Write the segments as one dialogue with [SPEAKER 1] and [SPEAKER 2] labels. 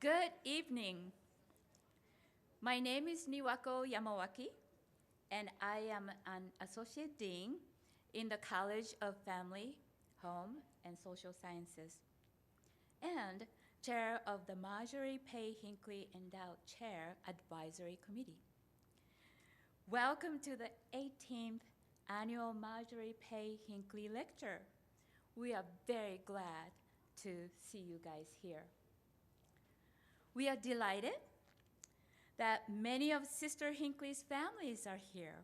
[SPEAKER 1] Good evening. My name is Niwako Yamawaki, and I am an Associate Dean in the College of Family, Home, and Social Sciences, and Chair of the Marjorie Pay Hinckley Endowed Chair Advisory Committee. Welcome to the 18th Annual Marjorie Pay Hinckley Lecture. We are very glad to see you guys here. We are delighted that many of Sister Hinckley's families are here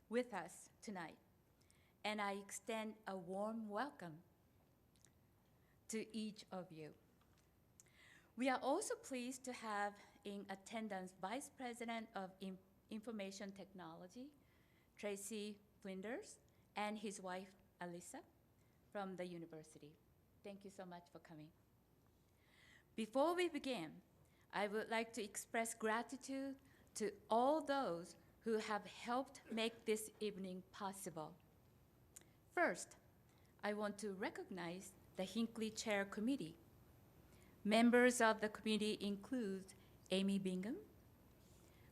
[SPEAKER 1] with us tonight, and I extend a warm welcome to each of you. We are also pleased to have in attendance Vice President of Information Technology, Tracy Flinders, and his wife, Alyssa, from the university. Thank you so much for coming. Before we begin, I would like to express gratitude to all those who have helped make this evening possible. First, I want to recognize the Hinckley Chair Committee. Members of the committee include Amy Bingham,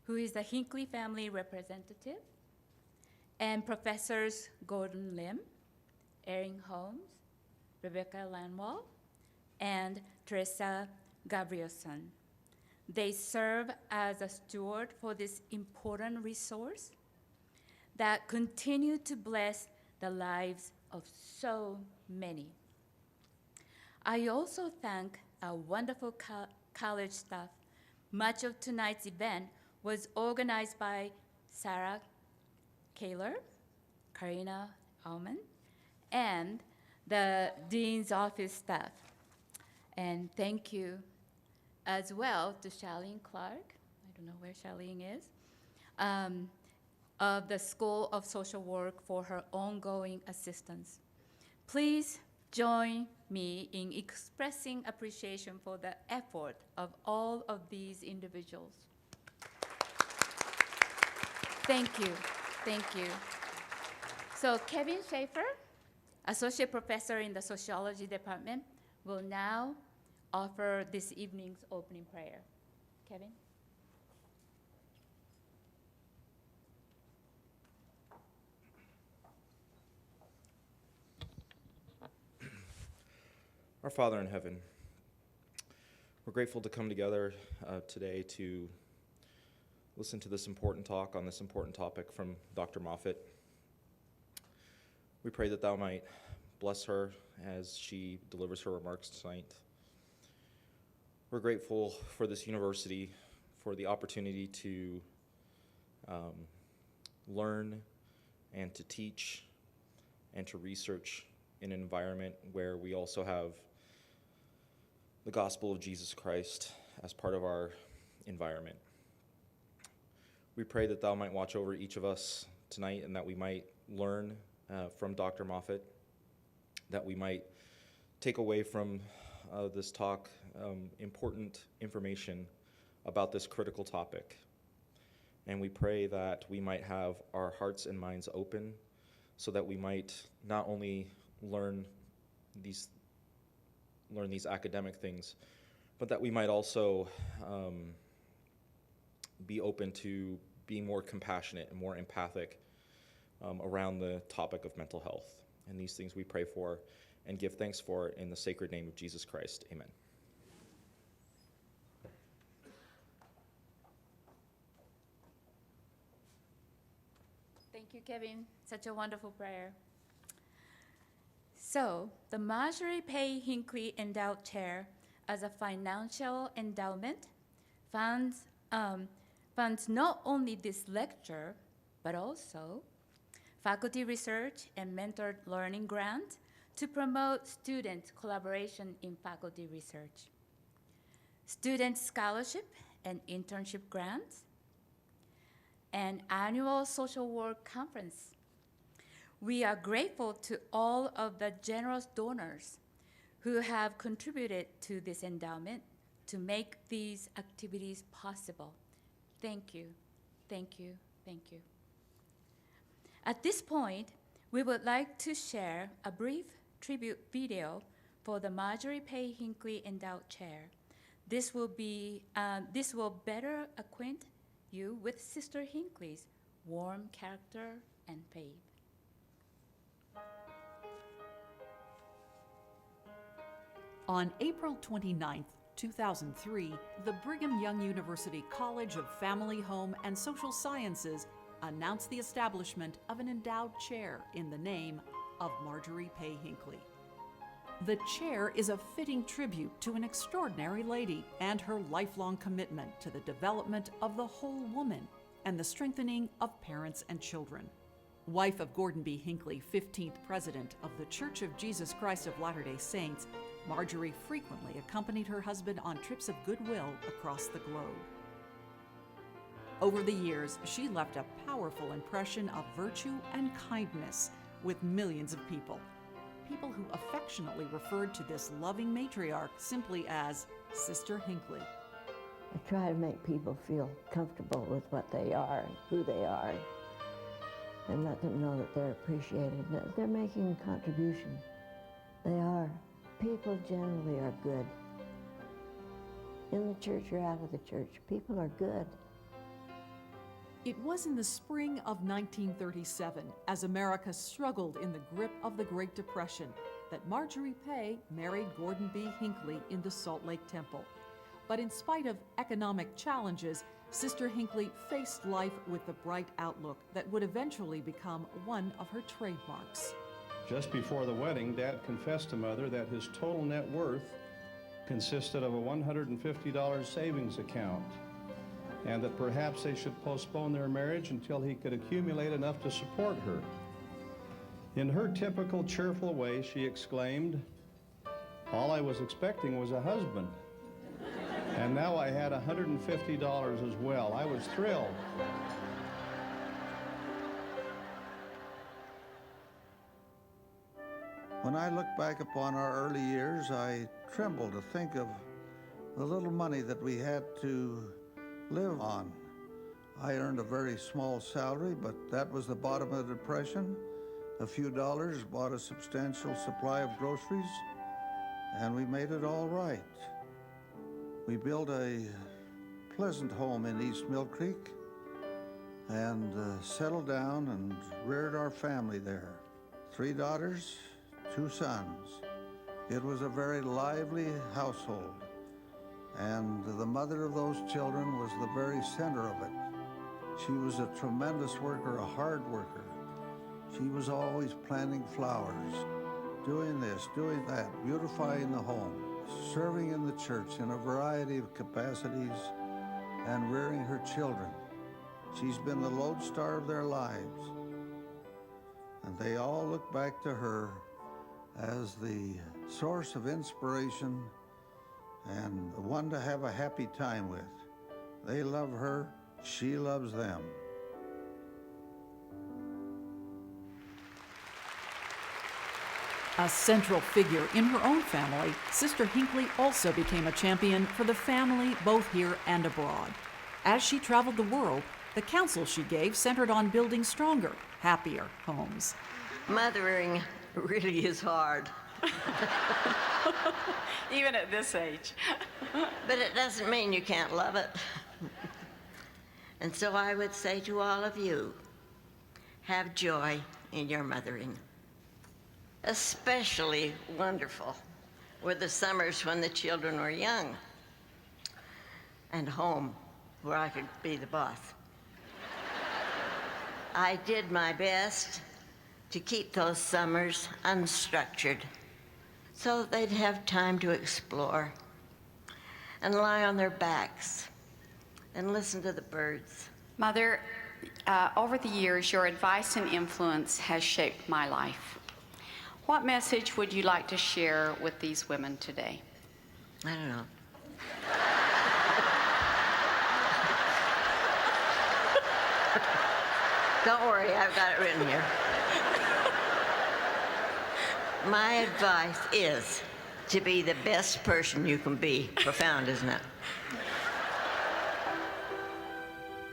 [SPEAKER 1] who is the Hinckley family representative, and Professors Gordon Lim, Erin Holmes, Rebecca Lanwall, and Teresa Gabrielson. They serve as a steward for this important resource that continue to bless the lives of so many. I also thank our wonderful college staff. Much of tonight's event was organized by Sarah Kaler, Karina Alman, and the Dean's Office staff. And thank you as well to Charlene Clark, I don't know where Charlene is, of the School of Social Work for her ongoing assistance. Please join me in expressing appreciation for the effort of all of these individuals. Thank you, thank you. So Kevin Schaefer, Associate Professor in the Sociology Department, will now offer this evening's opening prayer. Kevin?
[SPEAKER 2] Our Father in heaven, we're grateful to come together today to listen to this important talk on this important topic from Dr. Moffitt. We pray that thou might bless her as she delivers her remarks tonight. We're grateful for this university, for the opportunity to learn and to teach and to research in an environment where we also have the gospel of Jesus Christ as part of our environment. We pray that thou might watch over each of us tonight and that we might learn from Dr. Moffitt, that we might take away from this talk important information about this critical topic. And we pray that we might have our hearts and minds open so that we might not only learn these academic things, but that we might also be open to being more compassionate and more empathic around the topic of mental health. And these things we pray for and give thanks for in the sacred name of Jesus Christ. Amen.
[SPEAKER 1] Thank you, Kevin. Such a wonderful prayer. So, the Marjorie Pay Hinckley Endowed Chair as a financial endowment funds not only this lecture, but also faculty research and mentored learning grants to promote student collaboration in faculty research, student scholarship and internship grants, and annual social work conference. We are grateful to all of the generous donors who have contributed to this endowment to make these activities possible. Thank you, thank you, thank you. At this point, we would like to share a brief tribute video for the Marjorie Pay Hinckley Endowed Chair. This will better acquaint you with Sister Hinckley's warm character and faith.
[SPEAKER 3] On April 29, 2003, the Brigham Young University College of Family, Home, and Social Sciences announced the establishment of an endowed chair in the name of Marjorie Pay Hinckley. The chair is a fitting tribute to an extraordinary lady and her lifelong commitment to the development of the whole woman and the strengthening of parents and children. Wife of Gordon B. Hinckley, 15th President of the Church of Jesus Christ of Latter-day Saints, Marjorie frequently accompanied her husband on trips of goodwill across the globe. Over the years, she left a powerful impression of virtue and kindness with millions of people who affectionately referred to this loving matriarch simply as Sister Hinckley.
[SPEAKER 4] I try to make people feel comfortable with what they are and who they are, and let them know that they're appreciated, that they're making a contribution. They are. People generally are good. In the church or out of the church, people are good.
[SPEAKER 3] It was in the spring of 1937, as America struggled in the grip of the Great Depression, that Marjorie Pay married Gordon B. Hinckley in the Salt Lake Temple. But in spite of economic challenges, Sister Hinckley faced life with the bright outlook that would eventually become one of her trademarks.
[SPEAKER 5] Just before the wedding, Dad confessed to Mother that his total net worth consisted of a $150 savings account, and that perhaps they should postpone their marriage until he could accumulate enough to support her. In her typical cheerful way, she exclaimed, "All I was expecting was a husband. And now I had $150 as well." I was thrilled.
[SPEAKER 6] When I look back upon our early years, I tremble to think of the little money that we had to live on. I earned a very small salary, but that was the bottom of the Depression. A few dollars bought a substantial supply of groceries, and we made it all right. We built a pleasant home in East Mill Creek and settled down and reared our family there. 3 daughters, 2 sons. It was a very lively household, and the mother of those children was the very center of it. She was a tremendous worker, a hard worker. She was always planting flowers, doing this, doing that, beautifying the home, serving in the church in a variety of capacities, and rearing her children. She's been the lodestar of their lives, and they all look back to her as the source of inspiration and the one to have a happy time with. They love her, she loves them.
[SPEAKER 3] A central figure in her own family, Sister Hinckley also became a champion for the family both here and abroad. As she traveled the world, the counsel she gave centered on building stronger, happier homes.
[SPEAKER 7] Mothering really is hard.
[SPEAKER 8] Even at this age.
[SPEAKER 7] But it doesn't mean you can't love it. And so I would say to all of you, have joy in your mothering. Especially wonderful were the summers when the children were young and home where I could be the boss. I did my best to keep those summers unstructured so that they'd have time to explore and lie on their backs and listen to the birds.
[SPEAKER 8] Mother, over the years, your advice and influence has shaped my life. What message would you like to share with these women today?
[SPEAKER 7] I don't know. Don't worry, I've got it written here. My advice is to be the best person you can be. Profound, isn't it?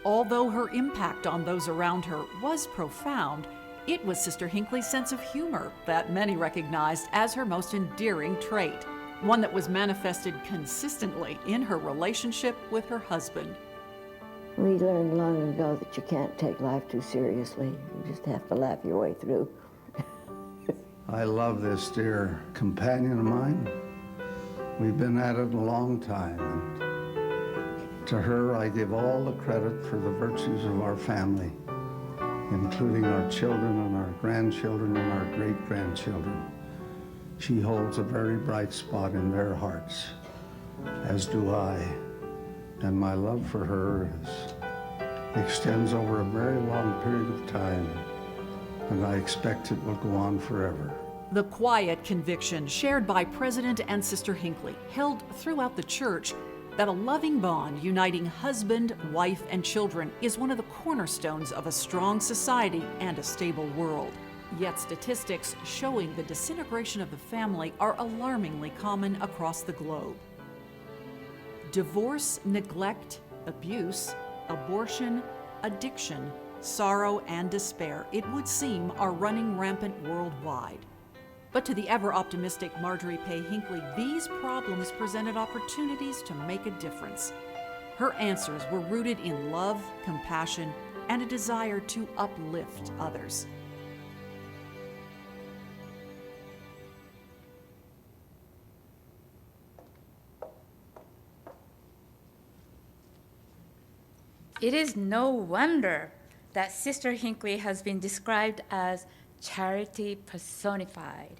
[SPEAKER 3] Although her impact on those around her was profound, it was Sister Hinckley's sense of humor that many recognized as her most endearing trait. one that was manifested consistently in her relationship with her husband.
[SPEAKER 4] We learned long ago that you can't take life too seriously. You just have to laugh your way through.
[SPEAKER 6] I love this dear companion of mine. We've been at it a long time, and to her I give all the credit for the virtues of our family, including our children and our grandchildren and our great-grandchildren. She holds a very bright spot in their hearts, as do I. And my love for her extends over a very long period of time, and I expect it will go on forever.
[SPEAKER 3] The quiet conviction shared by President and Sister Hinckley held throughout the church that a loving bond uniting husband, wife, and children is one of the cornerstones of a strong society and a stable world. Yet statistics showing the disintegration of the family are alarmingly common across the globe. Divorce, neglect, abuse, abortion, addiction, sorrow, and despair, it would seem, are running rampant worldwide. But to the ever-optimistic Marjorie Pay Hinckley, these problems presented opportunities to make a difference. Her answers were rooted in love, compassion, and a desire to uplift others.
[SPEAKER 1] It is no wonder that Sister Hinckley has been described as charity personified,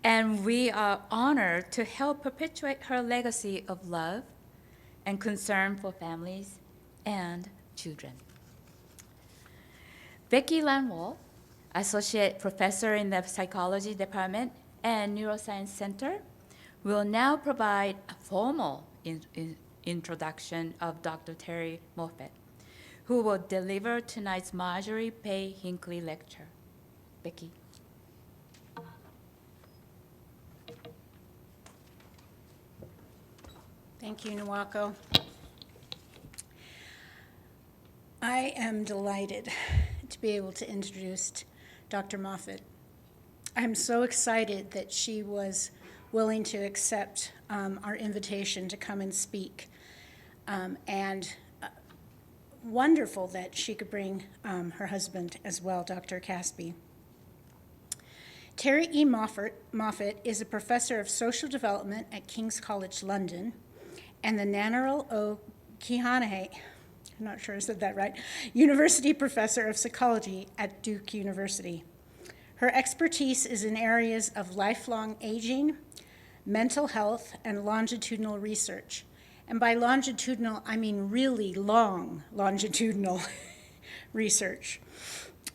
[SPEAKER 1] and we are honored to help perpetuate her legacy of love and concern for families and children. Becky Lanwall, Associate Professor in the Psychology Department and Neuroscience Center, will now provide a formal introduction of Dr. Terrie Moffitt, who will deliver tonight's Marjorie Pay Hinckley lecture. Becky.
[SPEAKER 9] Thank you, Nwako. I am delighted to be able to introduce Dr. Moffitt. I'm so excited that she was willing to accept our invitation to come and speak, and wonderful that she could bring her husband as well, Dr. Caspi. Terrie E. Moffitt is a professor of social development at King's College London and the Nannerl O. Kihanahe, I'm not sure I said that right, University Professor of Psychology at Duke University. Her expertise is in areas of lifelong aging, mental health, and longitudinal research. And by longitudinal, I mean really long longitudinal research.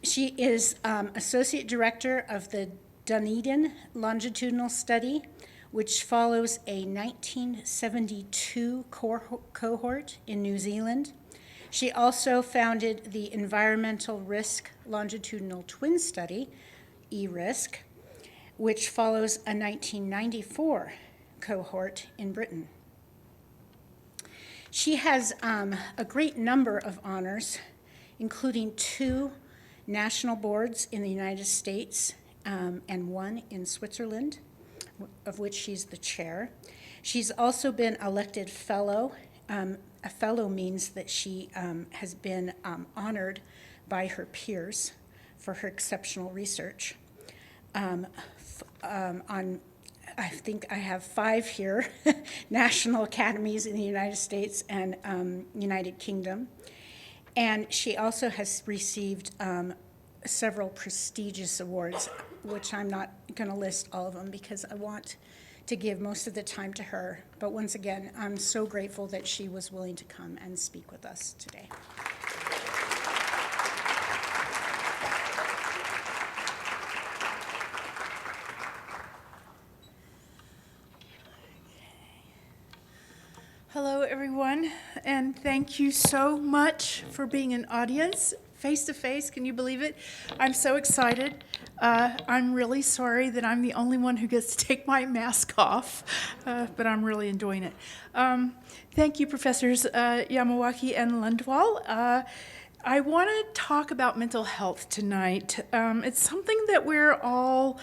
[SPEAKER 9] She is Associate Director of the Dunedin Longitudinal Study, which follows a 1972 cohort in New Zealand. She also founded the Environmental Risk Longitudinal Twin Study, ERISC, which follows a 1994 cohort in Britain. She has a great number of honors, including 2 national boards in the United States and 1 in Switzerland, of which she's the chair. She's also been elected fellow. A fellow means that she has been honored by her peers for her exceptional research. I think I have 5 here, national academies in the United States and United Kingdom. And she also has received several prestigious awards, which I'm not going to list all of them because I want to give most of the time to her. But once again, I'm so grateful that she was willing to come and speak with us today.
[SPEAKER 10] Hello, everyone, and thank you so much for being an audience face-to-face. Can you believe it? I'm so excited. I'm really sorry that I'm the only one who gets to take my mask off, but I'm really enjoying it. Thank you, Professors Yamawaki and Lundwall. I want to talk about mental health tonight. It's something that we're all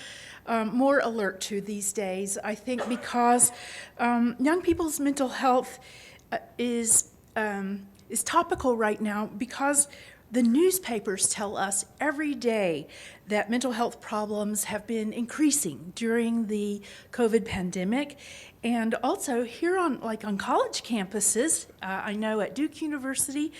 [SPEAKER 10] more alert to these days, I think, because young people's mental health is topical right now because the newspapers tell us every day that mental health problems have been increasing during the COVID pandemic. And also here on college campuses, I know at Duke University,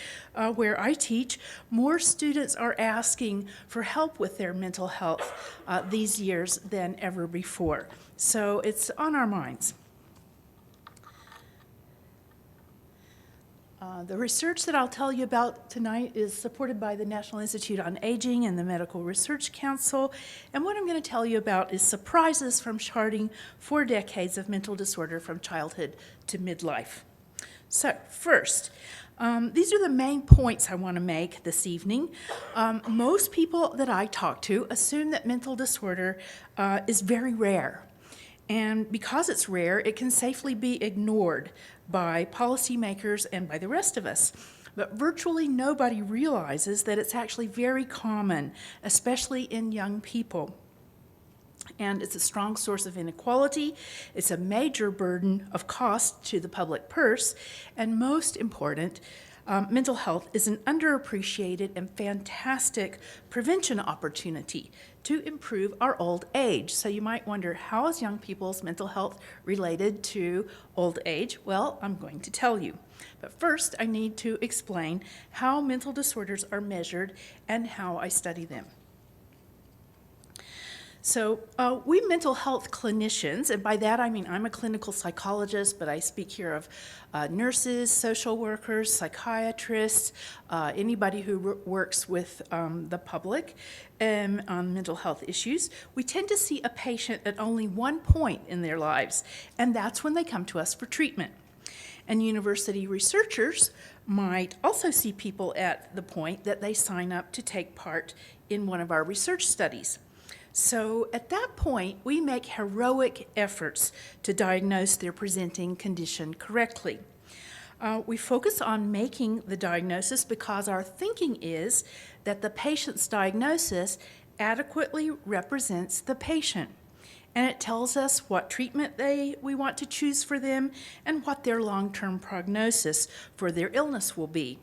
[SPEAKER 10] where I teach, more students are asking for help with their mental health these years than ever before. So it's on our minds. The research that I'll tell you about tonight is supported by the National Institute on Aging and the Medical Research Council. And what I'm going to tell you about is surprises from charting 4 decades of mental disorder from childhood to midlife. So first, these are the main points I want to make this evening. Most people that I talk to assume that mental disorder is very rare. And because it's rare, it can safely be ignored by policymakers and by the rest of us. But virtually nobody realizes that it's actually very common, especially in young people. And it's a strong source of inequality. It's a major burden of cost to the public purse. And most important, mental health is an underappreciated and fantastic prevention opportunity to improve our old age. So you might wonder, how is young people's mental health related to old age? Well, I'm going to tell you. But first, I need to explain how mental disorders are measured and how I study them. So we mental health clinicians, and by that I mean I'm a clinical psychologist, but I speak here of nurses, social workers, psychiatrists, anybody who works with the public on mental health issues. We tend to see a patient at only one point in their lives, and that's when they come to us for treatment. And university researchers might also see people at the point that they sign up to take part in one of our research studies. So at that point, we make heroic efforts to diagnose their presenting condition correctly. We focus on making the diagnosis because our thinking is that the patient's diagnosis adequately represents the patient. And it tells us what treatment we want to choose for them and what their long-term prognosis for their illness will be.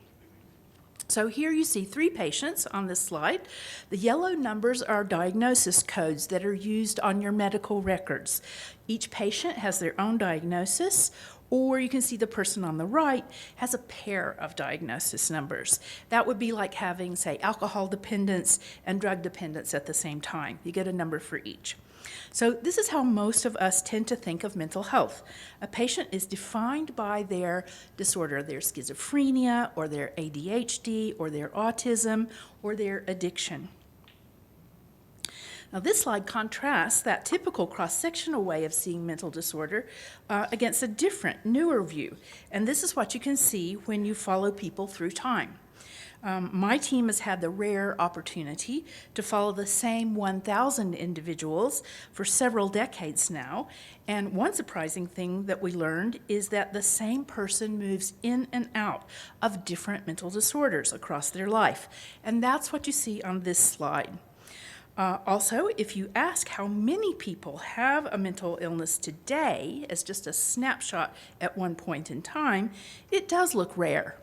[SPEAKER 10] So here you see 3 patients on this slide. The yellow numbers are diagnosis codes that are used on your medical records. Each patient has their own diagnosis, or you can see the person on the right has a pair of diagnosis numbers. That would be like having, say, alcohol dependence and drug dependence at the same time. You get a number for each. So this is how most of us tend to think of mental health. A patient is defined by their disorder, their schizophrenia, or their ADHD, or their autism, or their addiction. Now this slide contrasts that typical cross-sectional way of seeing mental disorder against a different, newer view. And this is what you can see when you follow people through time. My team has had the rare opportunity to follow the same 1,000 individuals for several decades now. And one surprising thing that we learned is that the same person moves in and out of different mental disorders across their life. And that's what you see on this slide. Also, if you ask how many people have a mental illness today as just a snapshot at one point in time, it does look rare.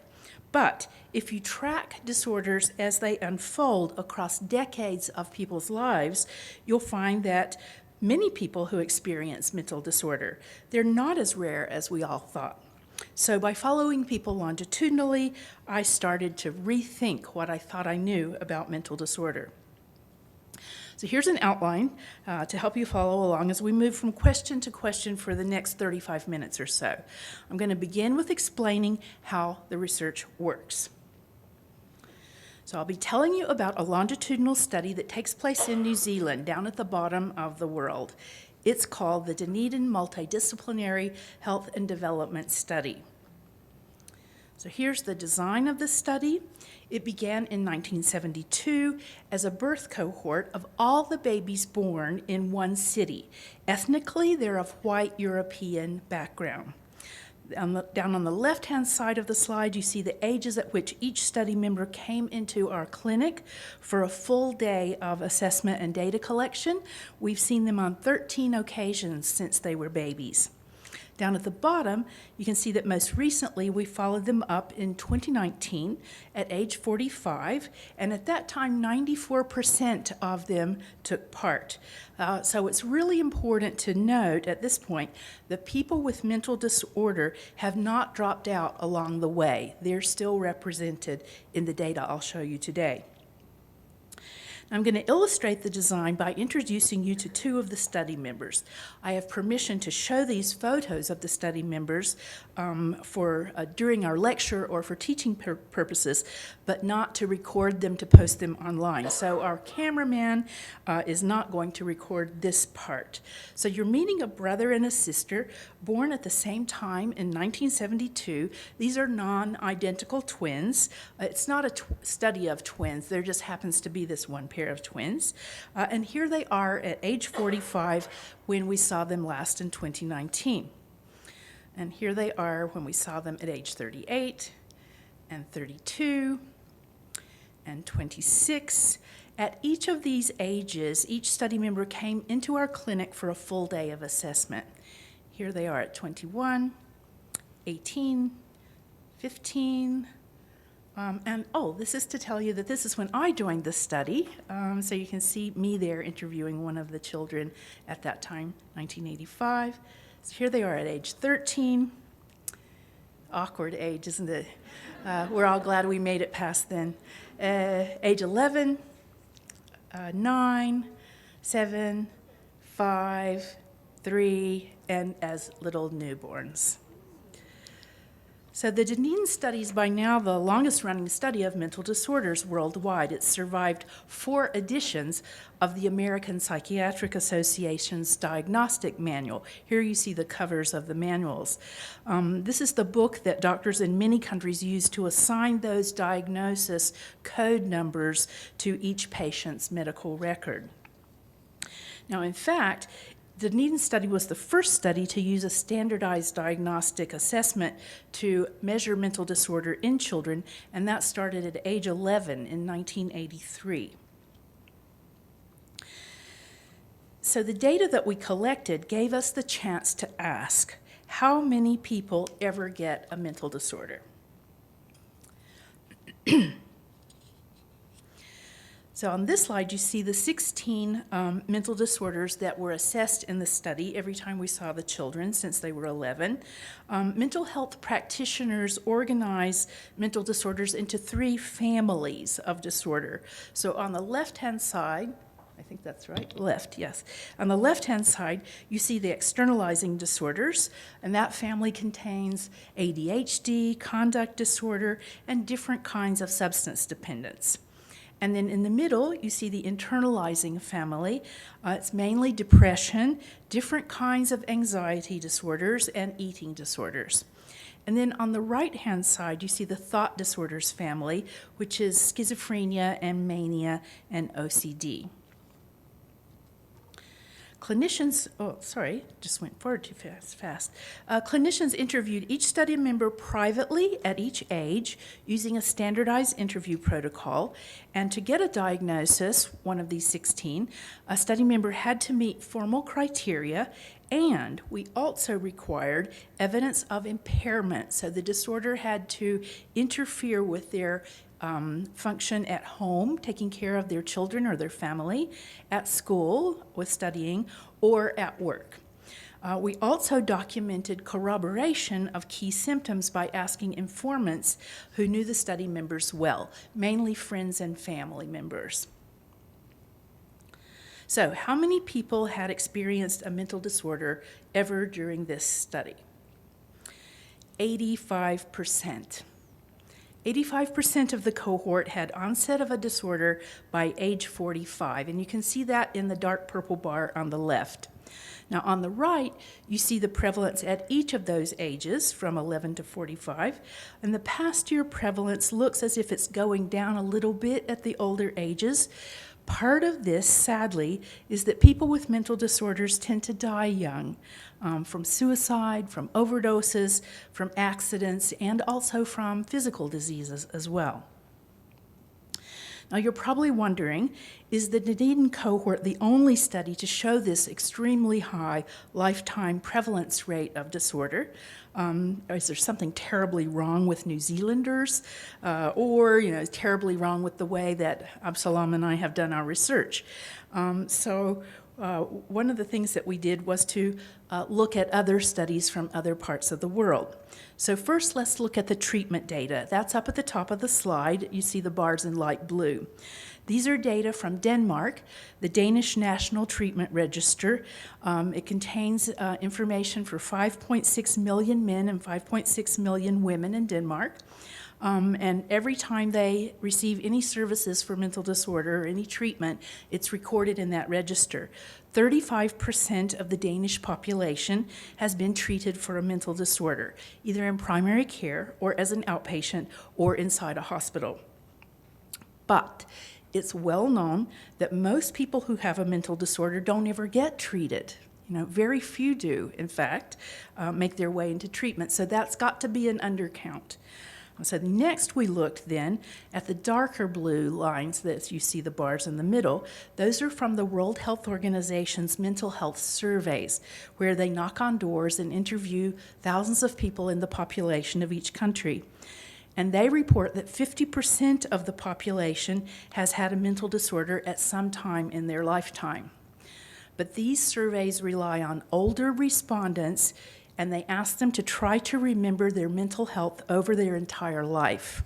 [SPEAKER 10] But if you track disorders as they unfold across decades of people's lives, you'll find that many people who experience mental disorder, they're not as rare as we all thought. So by following people longitudinally, I started to rethink what I thought I knew about mental disorder. So here's an outline to help you follow along as we move from question to question for the next 35 minutes or so. I'm going to begin with explaining how the research works. So I'll be telling you about a longitudinal study that takes place in New Zealand, down at the bottom of the world. It's called the Dunedin Multidisciplinary Health and Development Study. So here's the design of the study. It began in 1972 as a birth cohort of all the babies born in one city. Ethnically, they're of white European background. Down on the left-hand side of the slide, you see the ages at which each study member came into our clinic for a full day of assessment and data collection. We've seen them on 13 occasions since they were babies. Down at the bottom, you can see that most recently we followed them up in 2019 at age 45, and at that time 94% of them took part. So it's really important to note at this point that people with mental disorder have not dropped out along the way. They're still represented in the data I'll show you today. I'm going to illustrate the design by introducing you to two of the study members. I have permission to show these photos of the study members during our lecture or for teaching purposes, but not to record them to post them online. So our cameraman is not going to record this part. So you're meeting a brother and a sister born at the same time in 1972. These are non-identical twins. It's not a study of twins. There just happens to be this one pair of twins. And here they are at age 45 when we saw them last in 2019. And here they are when we saw them at age 38 and 32 and 26. At each of these ages, each study member came into our clinic for a full day of assessment. Here they are at 21, 18, 15, and this is to tell you that this is when I joined the study. So you can see me there interviewing one of the children at that time, 1985. So here they are at age 13. Awkward age, isn't it? We're all glad we made it past then. Age 11, 9, 7, 5, 3, and as little newborns. So the Dunedin study is by now the longest running study of mental disorders worldwide. It's survived 4 editions of the American Psychiatric Association's diagnostic manual. Here you see the covers of the manuals. This is the book that doctors in many countries use to assign those diagnosis code numbers to each patient's medical record. Now, in fact, the Dunedin study was the first study to use a standardized diagnostic assessment to measure mental disorder in children, and that started at age 11 in 1983. So the data that we collected gave us the chance to ask, how many people ever get a mental disorder? So on this slide, you see the 16 mental disorders that were assessed in the study every time we saw the children since they were 11. Mental health practitioners organize mental disorders into 3 families of disorder. So on the left-hand side, I think that's right, left, yes. On the left-hand side, you see the externalizing disorders, and that family contains ADHD, conduct disorder, and different kinds of substance dependence. And then in the middle, you see the internalizing family. It's mainly depression, different kinds of anxiety disorders, and eating disorders. And then on the right-hand side, you see the thought disorders family, which is schizophrenia and mania and OCD. Clinicians, just went forward too fast. Clinicians interviewed each study member privately at each age using a standardized interview protocol. And to get a diagnosis, one of these 16, a study member had to meet formal criteria, and we also required evidence of impairment. So the disorder had to interfere with their function at home, taking care of their children or their family, at school with studying, or at work. We also documented corroboration of key symptoms by asking informants who knew the study members well, mainly friends and family members. So, how many people had experienced a mental disorder ever during this study? 85%. 85% of the cohort had onset of a disorder by age 45, and you can see that in the dark purple bar on the left. Now, on the right, you see the prevalence at each of those ages, from 11 to 45, and the past year prevalence looks as if it's going down a little bit at the older ages, Part of this, sadly, is that people with mental disorders tend to die young, from suicide, from overdoses, from accidents, and also from physical diseases as well. Now, you're probably wondering, is the Dunedin cohort the only study to show this extremely high lifetime prevalence rate of disorder? Is there something terribly wrong with New Zealanders, or terribly wrong with the way that Absalom and I have done our research? One of the things that we did was to look at other studies from other parts of the world. So first, let's look at the treatment data. That's up at the top of the slide. You see the bars in light blue. These are data from Denmark, the Danish National Treatment Register. It contains information for 5.6 million men and 5.6 million women in Denmark. And every time they receive any services for mental disorder or any treatment, it's recorded in that register. 35% of the Danish population has been treated for a mental disorder, either in primary care or as an outpatient or inside a hospital. But it's well known that most people who have a mental disorder don't ever get treated. Very few do, in fact, make their way into treatment. So that's got to be an undercount. So next we looked then at the darker blue lines that you see the bars in the middle. Those are from the World Health Organization's mental health surveys, where they knock on doors and interview thousands of people in the population of each country. And they report that 50% of the population has had a mental disorder at some time in their lifetime. But these surveys rely on older respondents, and they ask them to try to remember their mental health over their entire life.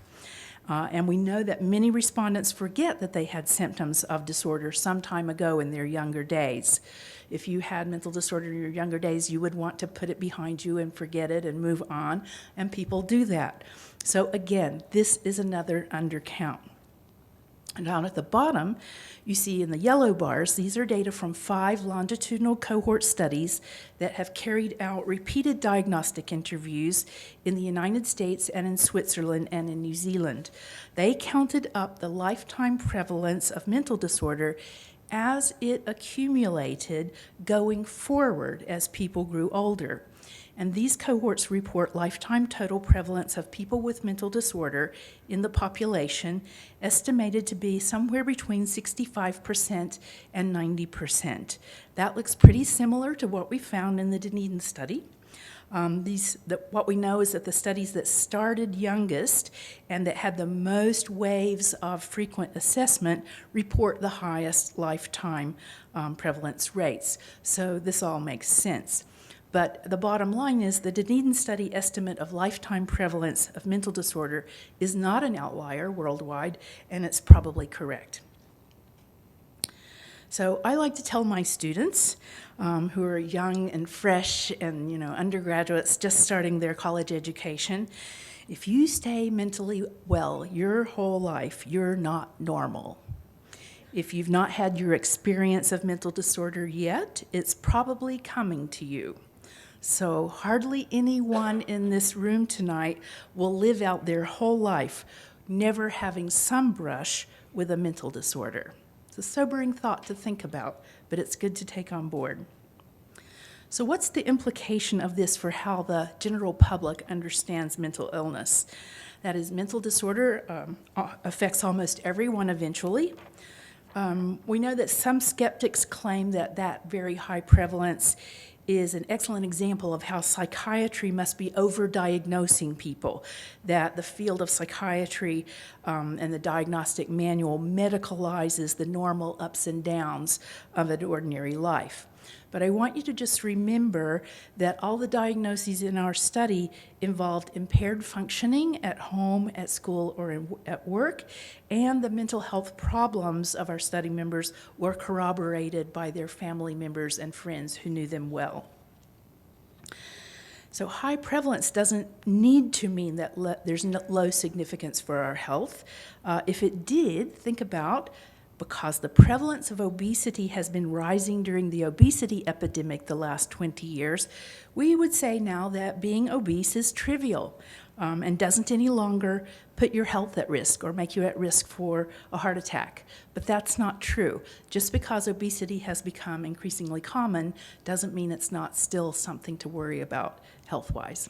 [SPEAKER 10] And we know that many respondents forget that they had symptoms of disorder some time ago in their younger days. If you had mental disorder in your younger days, you would want to put it behind you and forget it and move on, and people do that. So again, this is another undercount. And down at the bottom, you see in the yellow bars, these are data from 5 longitudinal cohort studies that have carried out repeated diagnostic interviews in the United States and in Switzerland and in New Zealand. They counted up the lifetime prevalence of mental disorder as it accumulated going forward as people grew older. And these cohorts report lifetime total prevalence of people with mental disorder in the population estimated to be somewhere between 65% and 90%. That looks pretty similar to what we found in the Dunedin study. What we know is that the studies that started youngest and that had the most waves of frequent assessment report the highest lifetime prevalence rates. So this all makes sense. But the bottom line is the Dunedin study estimate of lifetime prevalence of mental disorder is not an outlier worldwide, and it's probably correct. So I like to tell my students who are young and fresh and undergraduates just starting their college education, if you stay mentally well your whole life, you're not normal. If you've not had your experience of mental disorder yet, it's probably coming to you. So hardly anyone in this room tonight will live out their whole life never having some brush with a mental disorder. It's a sobering thought to think about, but it's good to take on board. So what's the implication of this for how the general public understands mental illness? That is, mental disorder affects almost everyone eventually. We know that some skeptics claim that very high prevalence is an excellent example of how psychiatry must be overdiagnosing people, that the field of psychiatry and the diagnostic manual medicalizes the normal ups and downs of an ordinary life. But I want you to just remember that all the diagnoses in our study involved impaired functioning at home, at school, or at work, and the mental health problems of our study members were corroborated by their family members and friends who knew them well. So high prevalence doesn't need to mean that there's low significance for our health. If it did, think about because the prevalence of obesity has been rising during the obesity epidemic the last 20 years, we would say now that being obese is trivial and doesn't any longer put your health at risk or make you at risk for a heart attack. But that's not true. Just because obesity has become increasingly common doesn't mean it's not still something to worry about health-wise.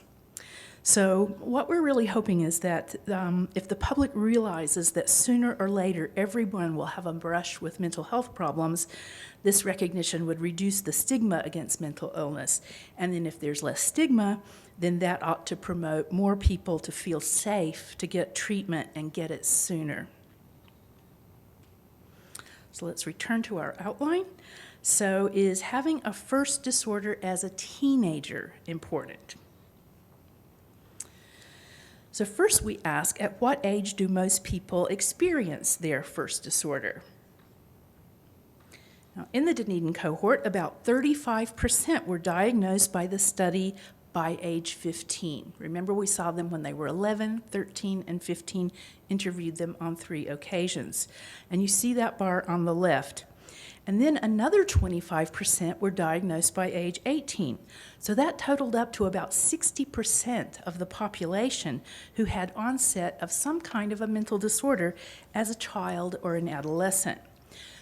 [SPEAKER 10] So what we're really hoping is that if the public realizes that sooner or later everyone will have a brush with mental health problems, this recognition would reduce the stigma against mental illness. And then if there's less stigma, then that ought to promote more people to feel safe to get treatment and get it sooner. So let's return to our outline. So is having a first disorder as a teenager important? So first we ask, at what age do most people experience their first disorder? Now, in the Dunedin cohort, about 35% were diagnosed by the study by age 15. Remember, we saw them when they were 11, 13, and 15, interviewed them on 3 occasions. And you see that bar on the left. And then another 25% were diagnosed by age 18. So that totaled up to about 60% of the population who had onset of some kind of a mental disorder as a child or an adolescent.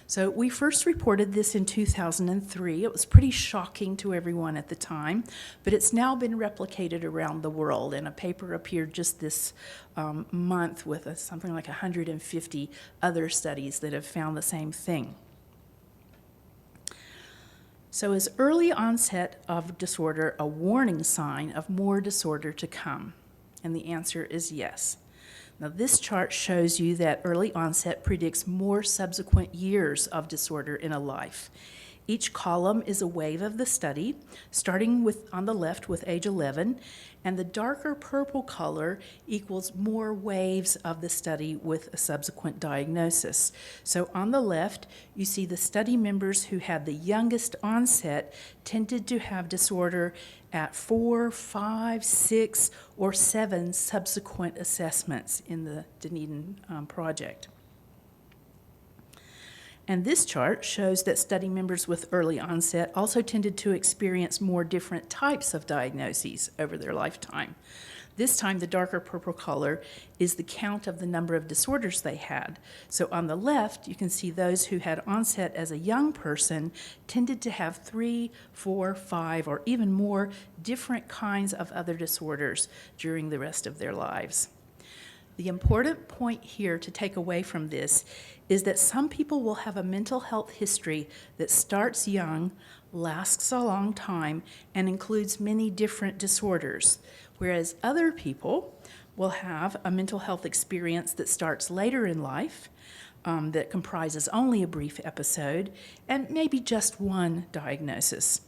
[SPEAKER 10] So we first reported this in 2003. It was pretty shocking to everyone at the time, but it's now been replicated around the world, and a paper appeared just this month with something like 150 other studies that have found the same thing. So is early onset of disorder a warning sign of more disorder to come? And the answer is yes. Now this chart shows you that early onset predicts more subsequent years of disorder in a life. Each column is a wave of the study, starting with on the left with age 11, and the darker purple color equals more waves of the study with a subsequent diagnosis. So on the left, you see the study members who had the youngest onset tended to have disorder at 4, 5, 6, or 7 subsequent assessments in the Dunedin project. And this chart shows that study members with early onset also tended to experience more different types of diagnoses over their lifetime. This time, the darker purple color is the count of the number of disorders they had. So on the left, you can see those who had onset as a young person tended to have 3, 4, 5, or even more different kinds of other disorders during the rest of their lives. The important point here to take away from this is that some people will have a mental health history that starts young, lasts a long time, and includes many different disorders, whereas other people will have a mental health experience that starts later in life, that comprises only a brief episode, and maybe just one diagnosis.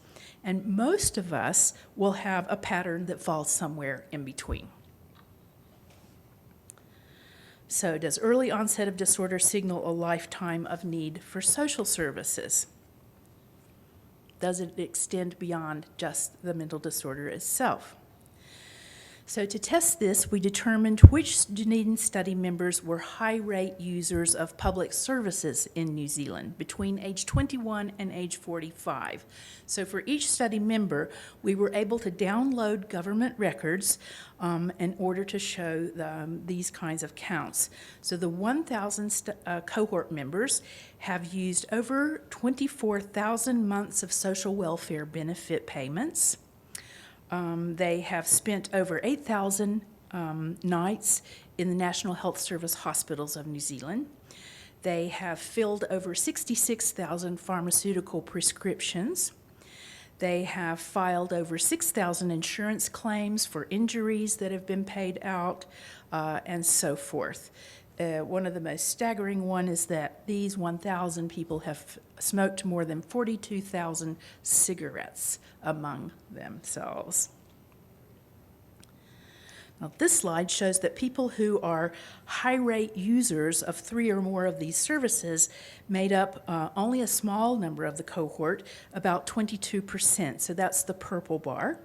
[SPEAKER 10] And most of us will have a pattern that falls somewhere in between. So does early onset of disorder signal a lifetime of need for social services? Does it extend beyond just the mental disorder itself? So to test this, we determined which Dunedin study members were high-rate users of public services in New Zealand between age 21 and age 45. So for each study member, we were able to download government records in order to show these kinds of counts. So the 1,000 cohort members have used over 24,000 months of social welfare benefit payments. They have spent over 8,000 nights in the National Health Service hospitals of New Zealand. They have filled over 66,000 pharmaceutical prescriptions. They have filed over 6,000 insurance claims for injuries that have been paid out, and so forth. One of the most staggering one is that these 1,000 people have smoked more than 42,000 cigarettes among themselves. Now, this slide shows that people who are high-rate users of 3 or more of these services made up only a small number of the cohort, about 22%, so that's the purple bar.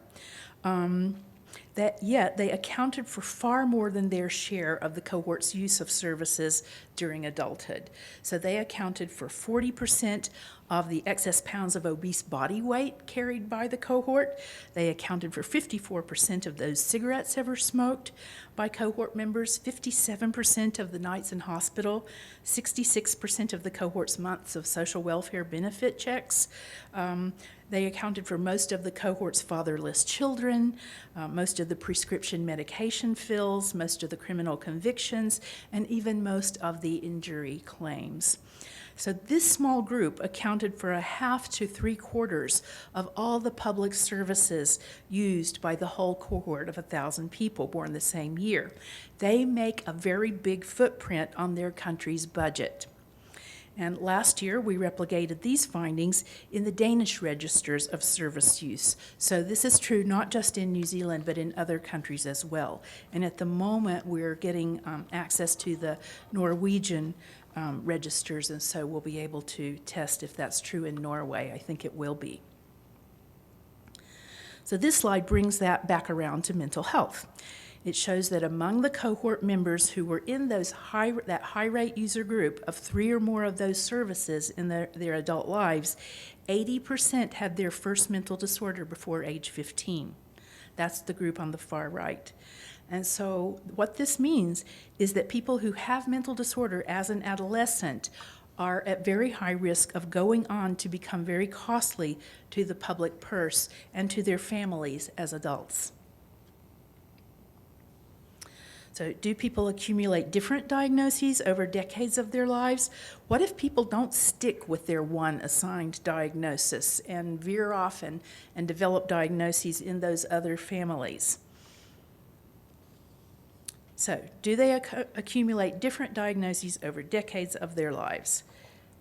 [SPEAKER 10] Yet they accounted for far more than their share of the cohort's use of services during adulthood. So they accounted for 40% of the excess pounds of obese body weight carried by the cohort. They accounted for 54% of those cigarettes ever smoked by cohort members, 57% of the nights in hospital, 66% of the cohort's months of social welfare benefit checks. They accounted for most of the cohort's fatherless children, most of the prescription medication fills, most of the criminal convictions, and even most of the injury claims. So this small group accounted for 1/2 to 3/4 of all the public services used by the whole cohort of 1,000 people born the same year. They make a very big footprint on their country's budget. And last year, we replicated these findings in the Danish registers of service use. So this is true not just in New Zealand, but in other countries as well. And at the moment, we're getting access to the Norwegian registers, and so we'll be able to test if that's true in Norway. I think it will be. So this slide brings that back around to mental health. It shows that among the cohort members who were in that high-rate user group of 3 or more of those services in their adult lives, 80% had their first mental disorder before age 15. That's the group on the far right. And so what this means is that people who have mental disorder as an adolescent are at very high risk of going on to become very costly to the public purse and to their families as adults. So do people accumulate different diagnoses over decades of their lives? What if people don't stick with their one assigned diagnosis and veer off and develop diagnoses in those other families? So do they accumulate different diagnoses over decades of their lives?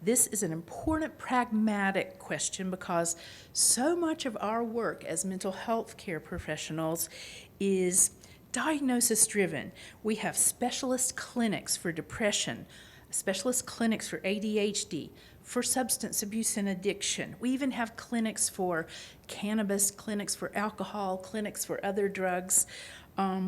[SPEAKER 10] This is an important pragmatic question because so much of our work as mental health care professionals is diagnosis-driven. We have specialist clinics for depression, specialist clinics for ADHD, for substance abuse and addiction. We even have clinics for cannabis, clinics for alcohol, clinics for other drugs.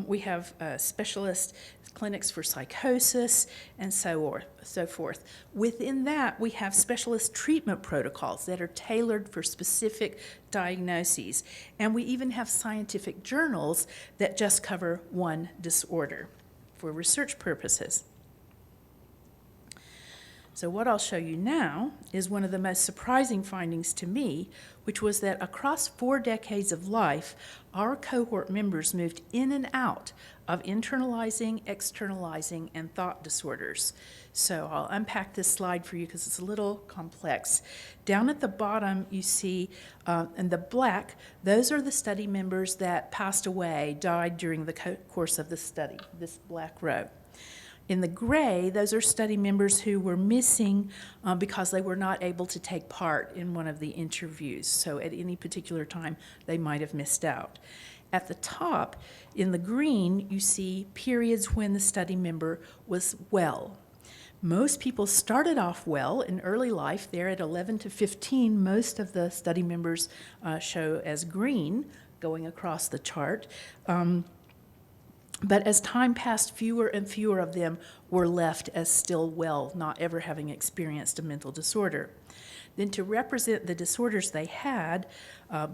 [SPEAKER 10] We have specialist clinics for psychosis and so forth. Within that, we have specialist treatment protocols that are tailored for specific diagnoses. And we even have scientific journals that just cover one disorder for research purposes. So what I'll show you now is one of the most surprising findings to me, which was that across 4 decades of life, our cohort members moved in and out of internalizing, externalizing, and thought disorders. So I'll unpack this slide for you because it's a little complex. Down at the bottom, you see in the black, those are the study members that passed away, died during the course of the study, this black row. In the gray, those are study members who were missing because they were not able to take part in one of the interviews. So at any particular time, they might have missed out. At the top, in the green, you see periods when the study member was well. Most people started off well in early life. There at 11 to 15, most of the study members show as green going across the chart. But as time passed, fewer and fewer of them were left as still well, not ever having experienced a mental disorder. Then to represent the disorders they had,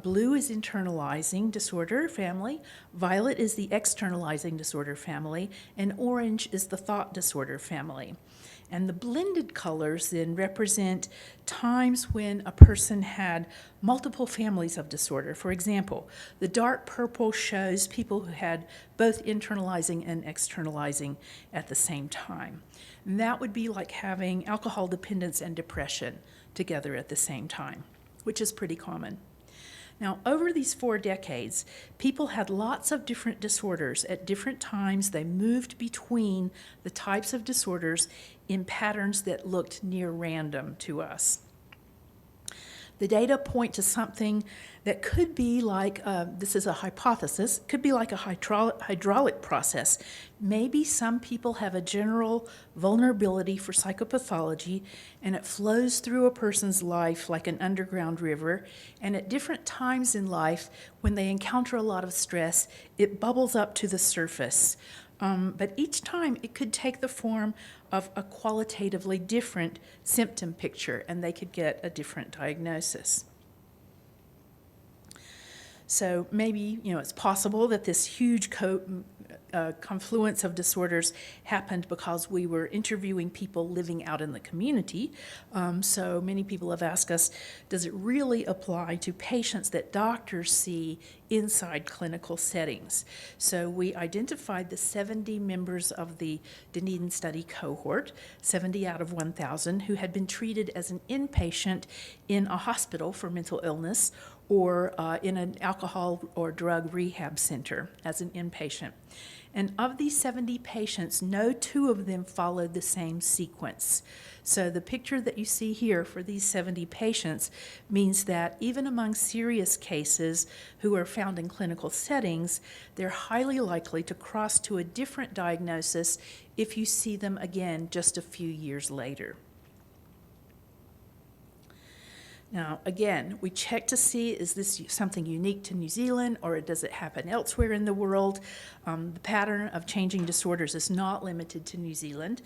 [SPEAKER 10] blue is internalizing disorder family, violet is the externalizing disorder family, and orange is the thought disorder family. And the blended colors then represent times when a person had multiple families of disorder. For example, the dark purple shows people who had both internalizing and externalizing at the same time. And that would be like having alcohol dependence and depression together at the same time, which is pretty common. Now, over these 4 decades, people had lots of different disorders. At different times, they moved between the types of disorders in patterns that looked near random to us. the data point to something that could be like, this is a hypothesis, could be like a hydraulic process. Maybe some people have a general vulnerability for psychopathology, and it flows through a person's life like an underground river, and at different times in life, when they encounter a lot of stress, it bubbles up to the surface. But each time it could take the form of a qualitatively different symptom picture, and they could get a different diagnosis. So maybe, it's possible that this huge confluence of disorders happened because we were interviewing people living out in the community. So many people have asked us, does it really apply to patients that doctors see inside clinical settings? So we identified the 70 members of the Dunedin study cohort, 70 out of 1,000, who had been treated as an inpatient in a hospital for mental illness or in an alcohol or drug rehab center as an inpatient. And of these 70 patients, no two of them followed the same sequence. So the picture that you see here for these 70 patients means that even among serious cases who are found in clinical settings, they're highly likely to cross to a different diagnosis if you see them again just a few years later. Now, again, we check to see, is this something unique to New Zealand or does it happen elsewhere in the world? The pattern of changing disorders is not limited to New Zealand.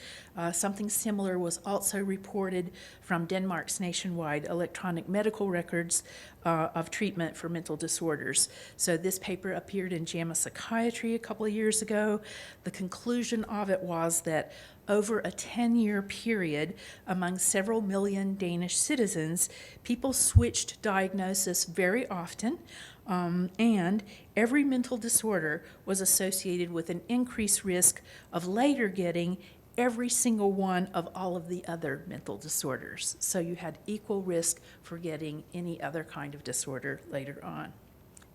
[SPEAKER 10] Something similar was also reported from Denmark's nationwide electronic medical records of treatment for mental disorders. So this paper appeared in JAMA Psychiatry a couple of years ago. The conclusion of it was that over a 10-year period, among several million Danish citizens, people switched diagnosis very often, and every mental disorder was associated with an increased risk of later getting every single one of all of the other mental disorders. So you had equal risk for getting any other kind of disorder later on.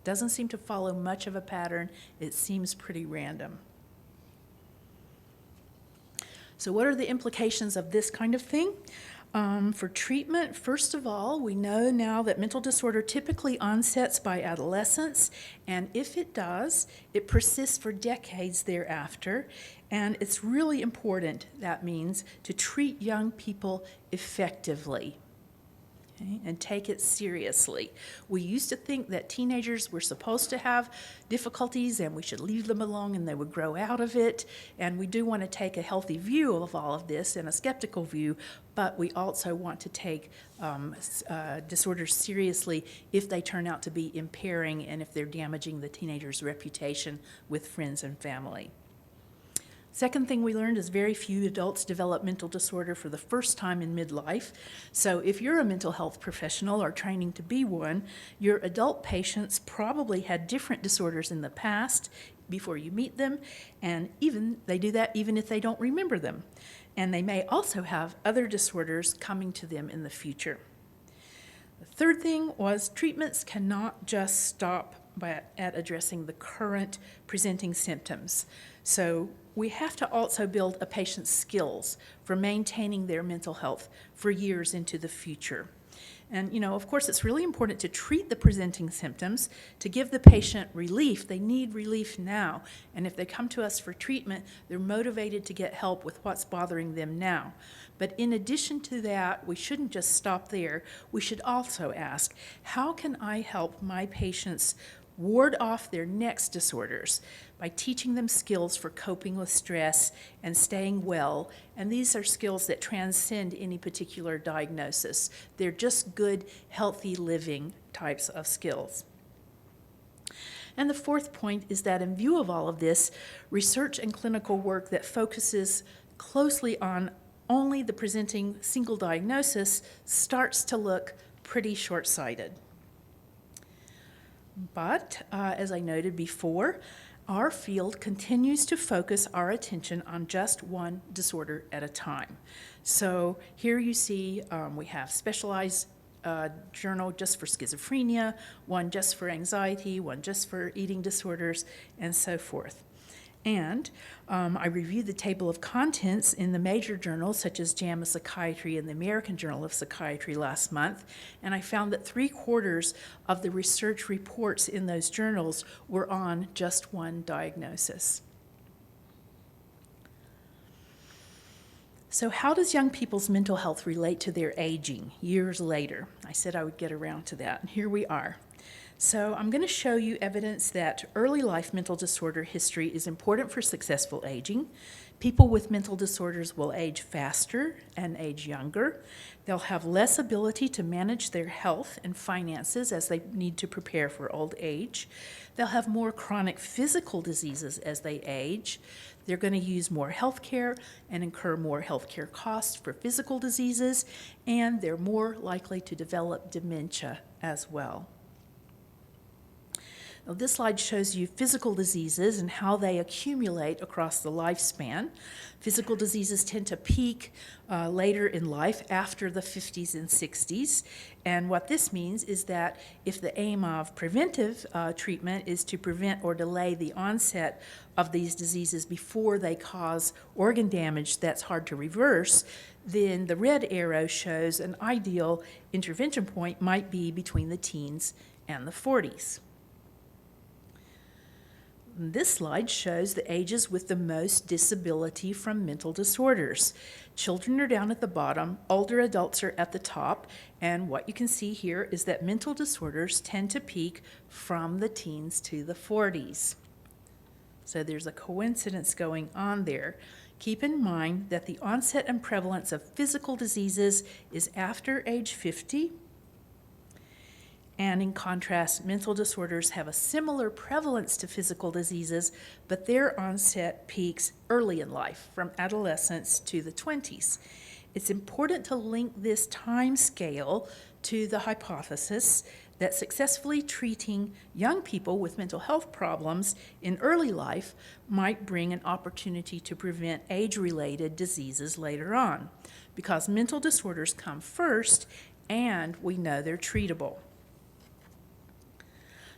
[SPEAKER 10] Doesn't seem to follow much of a pattern. It seems pretty random. So what are the implications of this kind of thing? For treatment, first of all, we know now that mental disorder typically onsets by adolescence, and if it does, it persists for decades thereafter, and it's really important, that means, to treat young people effectively. And take it seriously. We used to think that teenagers were supposed to have difficulties and we should leave them alone and they would grow out of it. And we do want to take a healthy view of all of this and a skeptical view, but we also want to take disorders seriously if they turn out to be impairing and if they're damaging the teenager's reputation with friends and family. Second thing we learned is very few adults develop mental disorder for the first time in midlife. So if you're a mental health professional or training to be one, your adult patients probably had different disorders in the past before you meet them, and they do that even if they don't remember them. And they may also have other disorders coming to them in the future. The third thing was treatments cannot just stop at addressing the current presenting symptoms. So we have to also build a patient's skills for maintaining their mental health for years into the future. And, of course, it's really important to treat the presenting symptoms. To give the patient relief, they need relief now. And if they come to us for treatment, they're motivated to get help with what's bothering them now. But in addition to that, we shouldn't just stop there. We should also ask, how can I help my patients ward off their next disorders by teaching them skills for coping with stress and staying well. And these are skills that transcend any particular diagnosis. They're just good, healthy living types of skills. And the fourth point is that in view of all of this, research and clinical work that focuses closely on only the presenting single diagnosis starts to look pretty short-sighted. But, as I noted before, our field continues to focus our attention on just one disorder at a time. So here you see we have specialized journal just for schizophrenia, one just for anxiety, one just for eating disorders, and so forth. And I reviewed the table of contents in the major journals such as JAMA Psychiatry and the American Journal of Psychiatry last month, and I found that 3/4 of the research reports in those journals were on just one diagnosis. So how does young people's mental health relate to their aging years later? I said I would get around to that, and here we are. So I'm going to show you evidence that early life mental disorder history is important for successful aging. People with mental disorders will age faster and age younger. They'll have less ability to manage their health and finances as they need to prepare for old age. They'll have more chronic physical diseases as they age. They're going to use more health care and incur more health care costs for physical diseases, and they're more likely to develop dementia as well. Now, this slide shows you physical diseases and how they accumulate across the lifespan. Physical diseases tend to peak later in life after the 50s and 60s. And what this means is that if the aim of preventive treatment is to prevent or delay the onset of these diseases before they cause organ damage that's hard to reverse, then the red arrow shows an ideal intervention point might be between the teens and the 40s. This slide shows the ages with the most disability from mental disorders. Children are down at the bottom, older adults are at the top, and what you can see here is that mental disorders tend to peak from the teens to the 40s. So there's a coincidence going on there. Keep in mind that the onset and prevalence of physical diseases is after age 50. And in contrast, mental disorders have a similar prevalence to physical diseases, but their onset peaks early in life, from adolescence to the 20s. It's important to link this time scale to the hypothesis that successfully treating young people with mental health problems in early life might bring an opportunity to prevent age-related diseases later on, because mental disorders come first and we know they're treatable.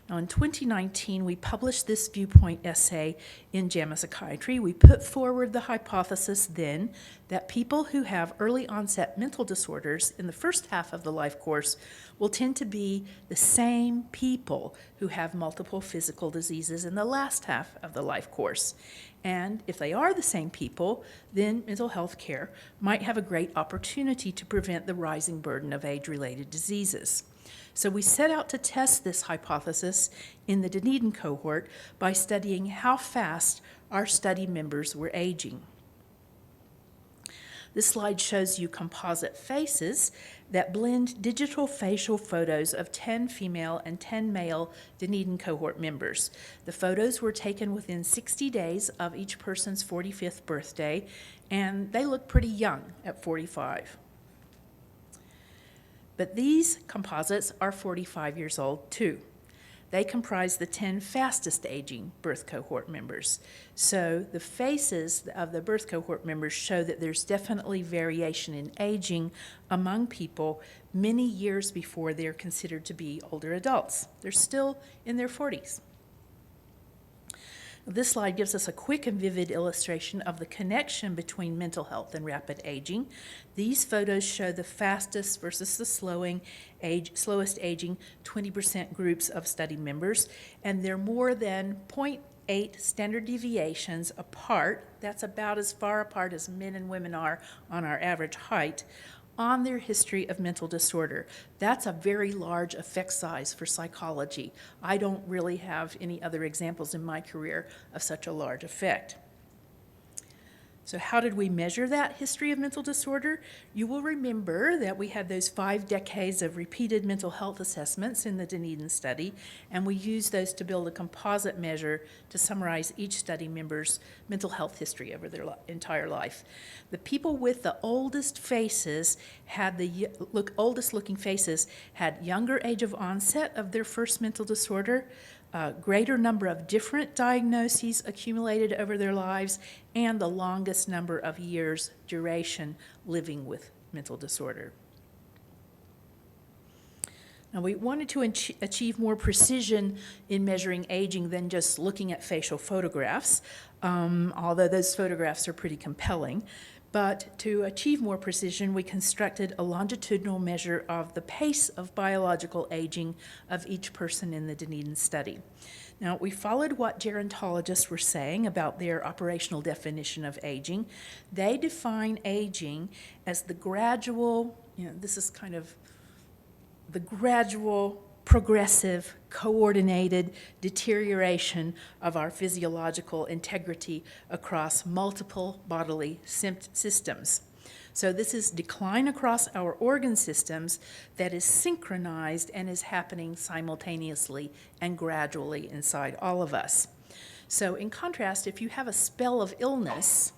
[SPEAKER 10] Now, in 2019, we published this viewpoint essay in JAMA Psychiatry. We put forward the hypothesis then that people who have early onset mental disorders in the first half of the life course will tend to be the same people who have multiple physical diseases in the last half of the life course. And if they are the same people, then mental health care might have a great opportunity to prevent the rising burden of age-related diseases. So we set out to test this hypothesis in the Dunedin cohort by studying how fast our study members were aging. This slide shows you composite faces that blend digital facial photos of 10 female and 10 male Dunedin cohort members. The photos were taken within 60 days of each person's 45th birthday, and they look pretty young at 45. But these composites are 45 years old too. They comprise the 10 fastest aging birth cohort members. So the faces of the birth cohort members show that there's definitely variation in aging among people many years before they're considered to be older adults. They're still in their 40s. This slide gives us a quick and vivid illustration of the connection between mental health and rapid aging. These photos show the fastest versus the slowest aging 20% groups of study members, and they're more than 0.8 standard deviations apart. That's about as far apart as men and women are on our average height on their history of mental disorder. That's a very large effect size for psychology. I don't really have any other examples in my career of such a large effect. So how did we measure that history of mental disorder? You will remember that we had those 5 decades of repeated mental health assessments in the Dunedin study, and we used those to build a composite measure to summarize each study member's mental health history over their entire life. The people with the oldest faces had oldest looking faces had younger age of onset of their first mental disorder, greater number of different diagnoses accumulated over their lives, and the longest number of years duration living with mental disorder. Now, we wanted to achieve more precision in measuring aging than just looking at facial photographs, although those photographs are pretty compelling. But to achieve more precision, we constructed a longitudinal measure of the pace of biological aging of each person in the Dunedin study. Now, we followed what gerontologists were saying about their operational definition of aging. They define aging as the gradual, this is kind of the gradual, progressive, coordinated deterioration of our physiological integrity across multiple bodily systems. So this is decline across our organ systems that is synchronized and is happening simultaneously and gradually inside all of us. So in contrast, if you have a spell of illness,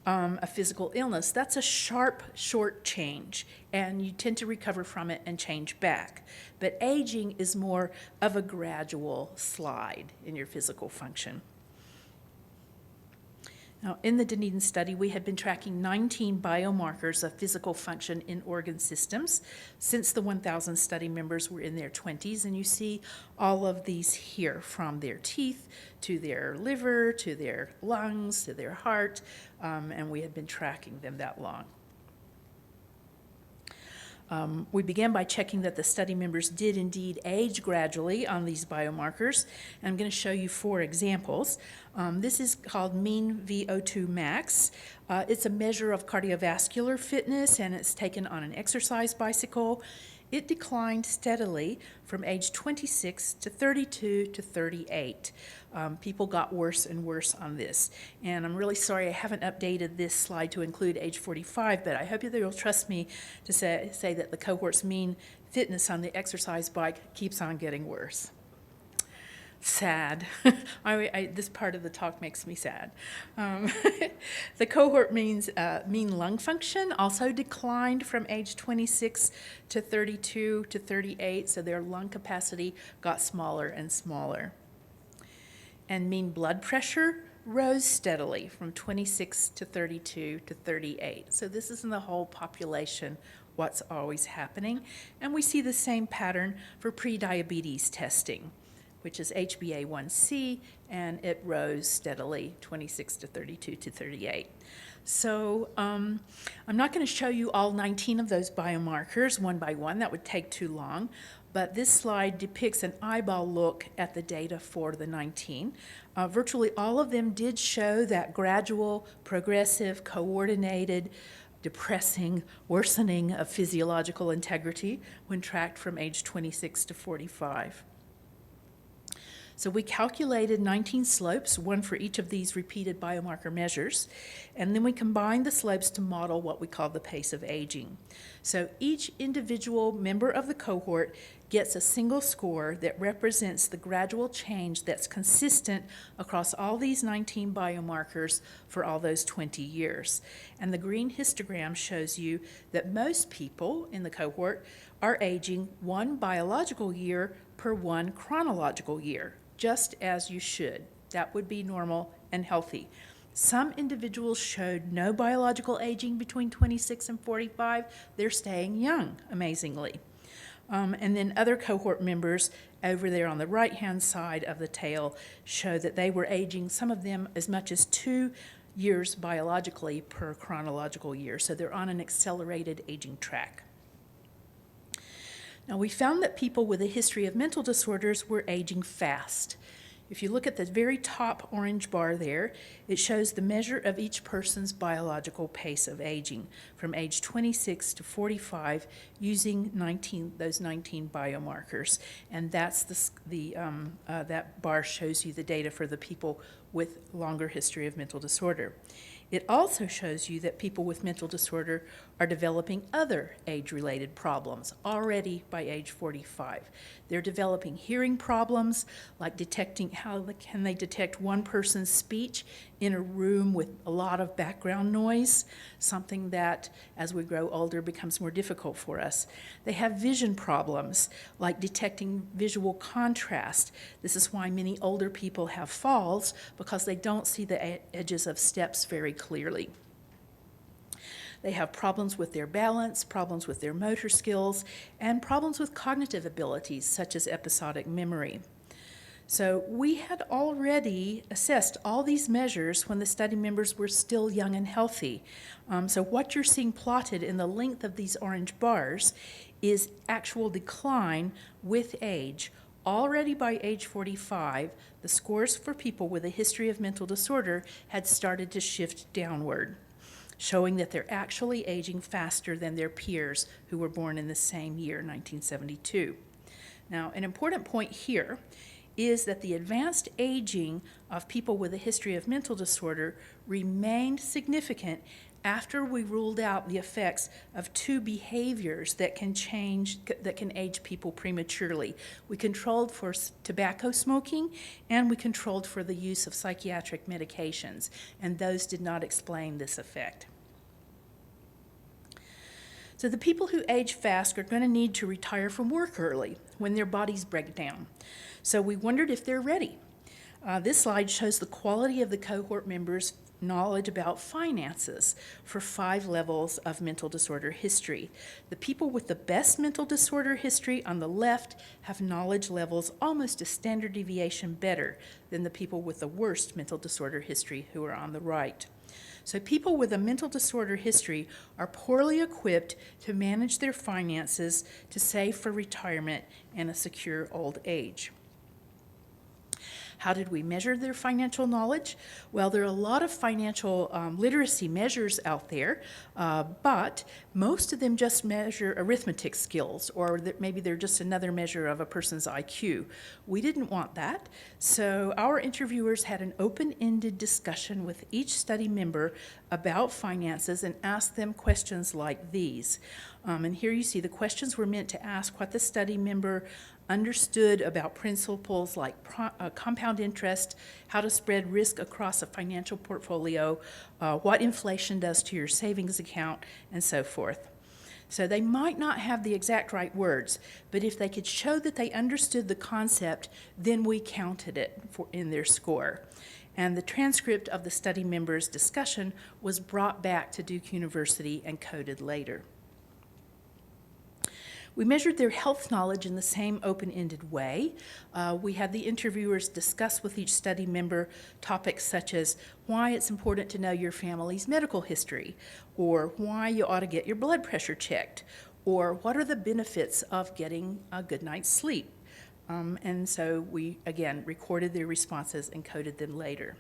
[SPEAKER 10] a physical illness, that's a sharp, short change, and you tend to recover from it and change back. But aging is more of a gradual slide in your physical function. Now, in the Dunedin study, we had been tracking 19 biomarkers of physical function in organ systems since the 1,000 study members were in their 20s, and you see all of these here, from their teeth to their liver, to their lungs, to their heart, and we had been tracking them that long. We began by checking that the study members did indeed age gradually on these biomarkers. And I'm going to show you 4 examples. This is called mean VO2 max. It's a measure of cardiovascular fitness, and it's taken on an exercise bicycle. It declined steadily from age 26 to 32 to 38. People got worse and worse on this. And I'm really sorry I haven't updated this slide to include age 45, but I hope that you'll trust me to say that the cohort's mean fitness on the exercise bike keeps on getting worse. Sad. This part of the talk makes me sad. The cohort mean lung function also declined from age 26 to 32 to 38, so their lung capacity got smaller and smaller. And mean blood pressure rose steadily from 26 to 32 to 38. So this is in the whole population what's always happening. And we see the same pattern for pre-diabetes testing, which is HbA1c, and it rose steadily, 26 to 32 to 38. So I'm not going to show you all 19 of those biomarkers one by one. That would take too long. But this slide depicts an eyeball look at the data for the 19. Virtually all of them did show that gradual, progressive, coordinated, depressing worsening of physiological integrity when tracked from age 26 to 45. So we calculated 19 slopes, one for each of these repeated biomarker measures, and then we combined the slopes to model what we call the pace of aging. So each individual member of the cohort gets a single score that represents the gradual change that's consistent across all these 19 biomarkers for all those 20 years. And the green histogram shows you that most people in the cohort are aging 1 biological year per 1 chronological year, just as you should. That would be normal and healthy. Some individuals showed no biological aging between 26 and 45. They're staying young, amazingly. And then other cohort members over there on the right-hand side of the tail show that they were aging, some of them as much as 2 years biologically per chronological year. So they're on an accelerated aging track. Now, we found that people with a history of mental disorders were aging fast. If you look at the very top orange bar there, it shows the measure of each person's biological pace of aging from age 26 to 45 using those 19 biomarkers. And that's that bar shows you the data for the people with longer history of mental disorder. It also shows you that people with mental disorder are developing other age-related problems already by age 45. They're developing hearing problems, like detecting how can they detect one person's speech in a room with a lot of background noise, something that, as we grow older, becomes more difficult for us. They have vision problems, like detecting visual contrast. This is why many older people have falls, because they don't see the edges of steps very clearly. They have problems with their balance, problems with their motor skills, and problems with cognitive abilities such as episodic memory. So we had already assessed all these measures when the study members were still young and healthy. So what you're seeing plotted in the length of these orange bars is actual decline with age. Already by age 45, the scores for people with a history of mental disorder had started to shift downward, showing that they're actually aging faster than their peers who were born in the same year, 1972. Now, an important point here is that the advanced aging of people with a history of mental disorder remained significant after we ruled out the effects of two behaviors that can age people prematurely. We controlled for tobacco smoking, and we controlled for the use of psychiatric medications, and those did not explain this effect. So the people who age fast are going to need to retire from work early when their bodies break down. So we wondered if they're ready. This slide shows the quality of the cohort members' knowledge about finances for 5 levels of mental disorder history. The people with the best mental disorder history on the left have knowledge levels almost a standard deviation better than the people with the worst mental disorder history who are on the right. So people with a mental disorder history are poorly equipped to manage their finances, to save for retirement and a secure old age. How did we measure their financial knowledge? Well, there are a lot of financial literacy measures out there, but most of them just measure arithmetic skills, or maybe they're just another measure of a person's IQ. We didn't want that, so our interviewers had an open-ended discussion with each study member about finances and asked them questions like these. And here you see the questions were meant to ask what the study member understood about principles like compound interest, how to spread risk across a financial portfolio, what inflation does to your savings account, and so forth. So they might not have the exact right words, but if they could show that they understood the concept, then we counted it in their score. And the transcript of the study members' discussion was brought back to Duke University and coded later. We measured their health knowledge in the same open-ended way. We had the interviewers discuss with each study member topics such as why it's important to know your family's medical history, or why you ought to get your blood pressure checked, or what are the benefits of getting a good night's sleep. And so we, again, recorded their responses and coded them later.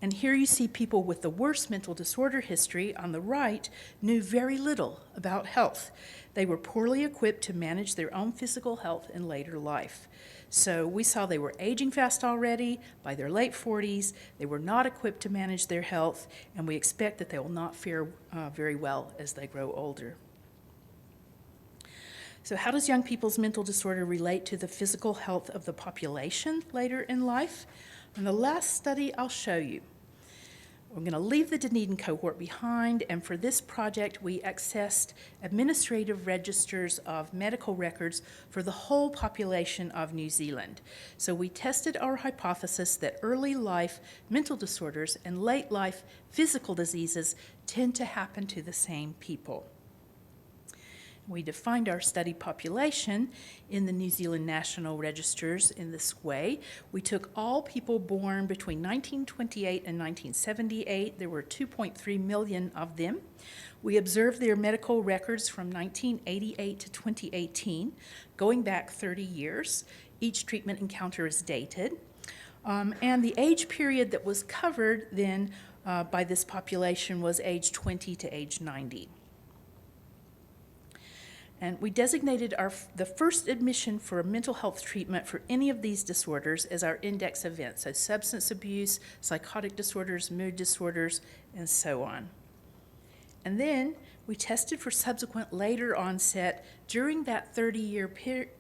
[SPEAKER 10] And here you see people with the worst mental disorder history on the right knew very little about health. They were poorly equipped to manage their own physical health in later life. So we saw they were aging fast already by their late 40s. They were not equipped to manage their health, and we expect that they will not fare very well as they grow older. So how does young people's mental disorder relate to the physical health of the population later in life? In the last study I'll show you, we're going to leave the Dunedin cohort behind, and for this project we accessed administrative registers of medical records for the whole population of New Zealand. So we tested our hypothesis that early life mental disorders and late life physical diseases tend to happen to the same people. We defined our study population in the New Zealand National Registers in this way. We took all people born between 1928 and 1978. There were 2.3 million of them. We observed their medical records from 1988 to 2018, going back 30 years. Each treatment encounter is dated. And the age period that was covered then by this population was age 20 to age 90. And we designated the first admission for a mental health treatment for any of these disorders as our index event, so substance abuse, psychotic disorders, mood disorders, and so on. And then we tested for subsequent later onset during that 30-year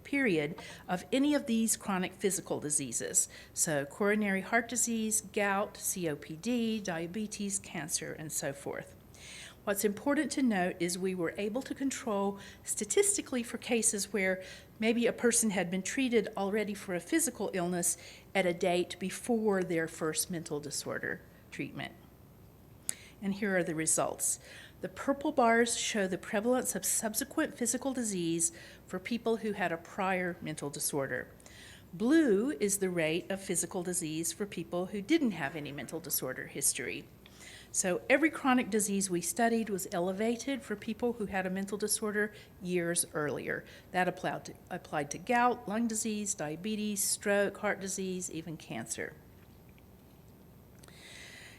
[SPEAKER 10] period of any of these chronic physical diseases, so coronary heart disease, gout, COPD, diabetes, cancer, and so forth. What's important to note is we were able to control statistically for cases where maybe a person had been treated already for a physical illness at a date before their first mental disorder treatment. And here are the results. The purple bars show the prevalence of subsequent physical disease for people who had a prior mental disorder. Blue is the rate of physical disease for people who didn't have any mental disorder history. So every chronic disease we studied was elevated for people who had a mental disorder years earlier. That applied to gout, lung disease, diabetes, stroke, heart disease, even cancer.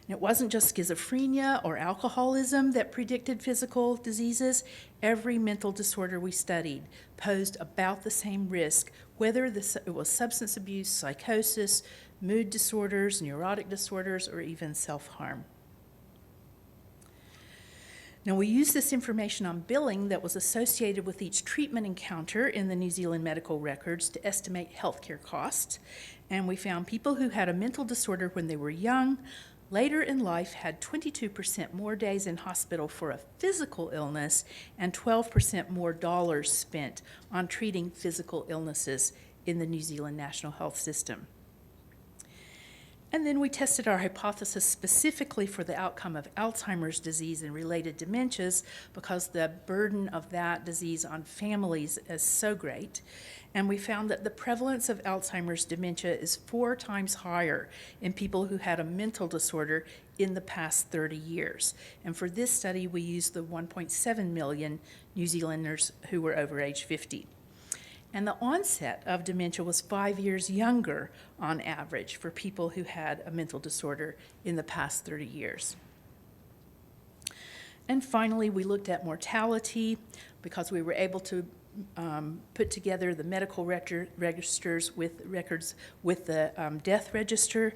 [SPEAKER 10] And it wasn't just schizophrenia or alcoholism that predicted physical diseases. Every mental disorder we studied posed about the same risk, whether it was substance abuse, psychosis, mood disorders, neurotic disorders, or even self-harm. Now, we used this information on billing that was associated with each treatment encounter in the New Zealand medical records to estimate healthcare costs. And we found people who had a mental disorder when they were young, later in life had 22% more days in hospital for a physical illness and 12% more dollars spent on treating physical illnesses in the New Zealand National Health System. And then we tested our hypothesis specifically for the outcome of Alzheimer's disease and related dementias because the burden of that disease on families is so great. And we found that the prevalence of Alzheimer's dementia is 4 times higher in people who had a mental disorder in the past 30 years. And for this study, we used the 1.7 million New Zealanders who were over age 50. And the onset of dementia was 5 years younger on average for people who had a mental disorder in the past 30 years. And finally, we looked at mortality because we were able to put together the medical registers with records with the death register.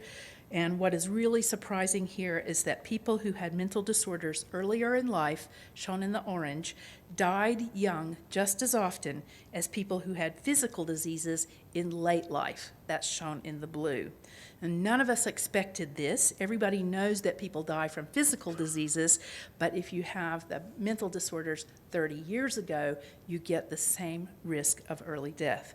[SPEAKER 10] And what is really surprising here is that people who had mental disorders earlier in life, shown in the orange, died young just as often as people who had physical diseases in late life. That's shown in the blue. And none of us expected this. Everybody knows that people die from physical diseases, but if you have the mental disorders 30 years ago, you get the same risk of early death.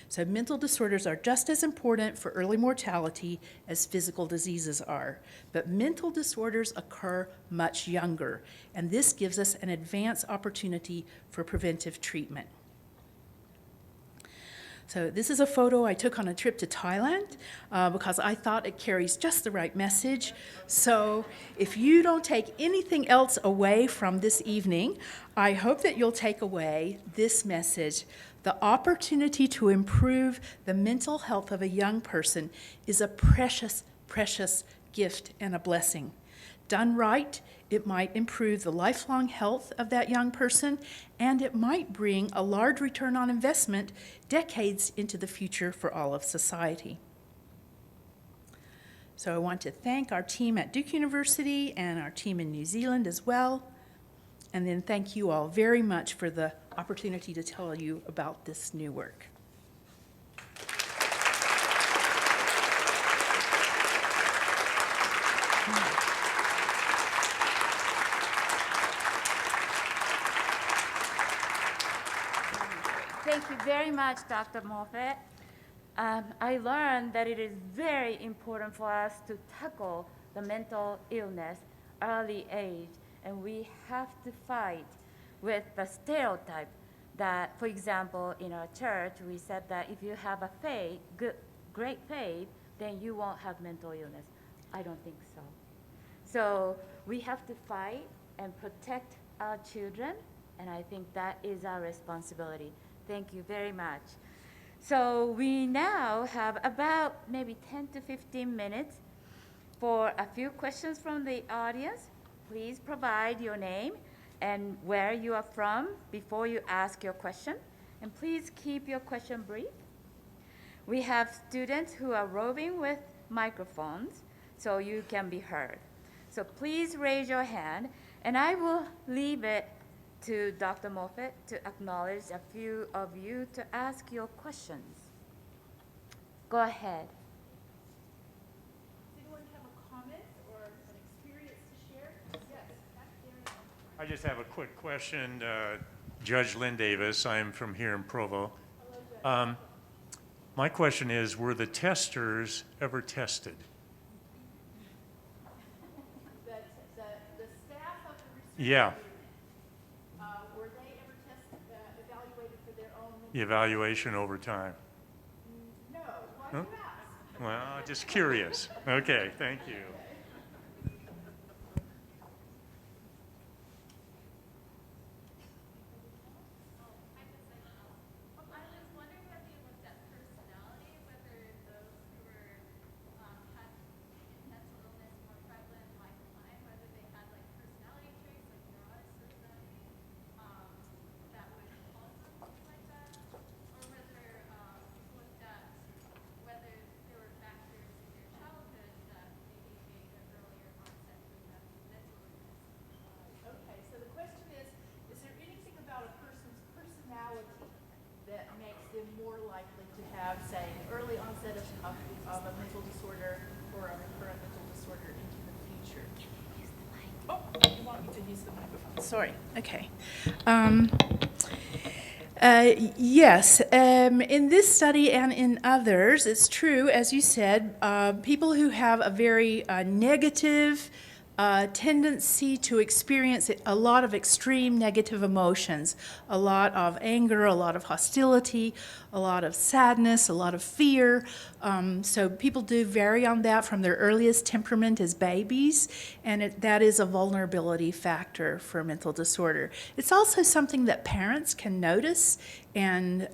[SPEAKER 10] So mental disorders are just as important for early mortality as physical diseases are, but mental disorders occur much younger, and this gives us an advanced opportunity for preventive treatment. So this is a photo I took on a trip to Thailand because I thought it carries just the right message. So if you don't take anything else away from this evening, I hope that you'll take away this message. The opportunity to improve the mental health of a young person is a precious, precious gift and a blessing. Done right, it might improve the lifelong health of that young person, and it might bring a large return on investment decades into the future for all of society. So I want to thank our team at Duke University and our team in New Zealand as well. And then thank you all very much for the opportunity to tell you about this new work.
[SPEAKER 1] Thank you very much, Dr. Moffitt. I learned that it is very important for us to tackle the mental illness early age, and we have to fight with the stereotype that, for example, in our church, we said that if you have a faith, great faith, then you won't have mental illness. I don't think so. So we have to fight and protect our children, and I think that is our responsibility. Thank you very much. So we now have about maybe 10 to 15 minutes for a few questions from the audience. Please provide your name and where you are from before you ask your question. And please keep your question brief. We have students who are roving with microphones so you can be heard. So please raise your hand, and I will leave it to Dr. Moffitt to acknowledge a few of you to ask your questions. Go ahead.
[SPEAKER 10] Does anyone have a comment or an experience to share? Yes, back there.
[SPEAKER 11] I just have a quick question. Judge Lynn Davis, I'm from here in Provo.
[SPEAKER 10] Hello, Judge.
[SPEAKER 11] My question is, were the testers ever tested?
[SPEAKER 10] The staff of the research
[SPEAKER 11] Yeah.
[SPEAKER 10] group
[SPEAKER 11] the evaluation over time?
[SPEAKER 10] No, why
[SPEAKER 11] Huh?
[SPEAKER 10] do you ask?
[SPEAKER 11] Well, just curious. Okay, thank you.
[SPEAKER 10] Okay, so the question is there anything about a person's personality that makes them more likely to have, say, an early onset of a mental disorder or a recurrent mental disorder into the future? Oh, you want me to use the microphone? Sorry. Okay. Yes, in this study and in others, it's true, as you said, people who have a very negative tendency to experience a lot of extreme negative emotions, a lot of anger, a lot of hostility, a lot of sadness, a lot of fear. So people do vary on that from their earliest temperament as babies, and that is a vulnerability factor for mental disorder. It's also something that parents can notice and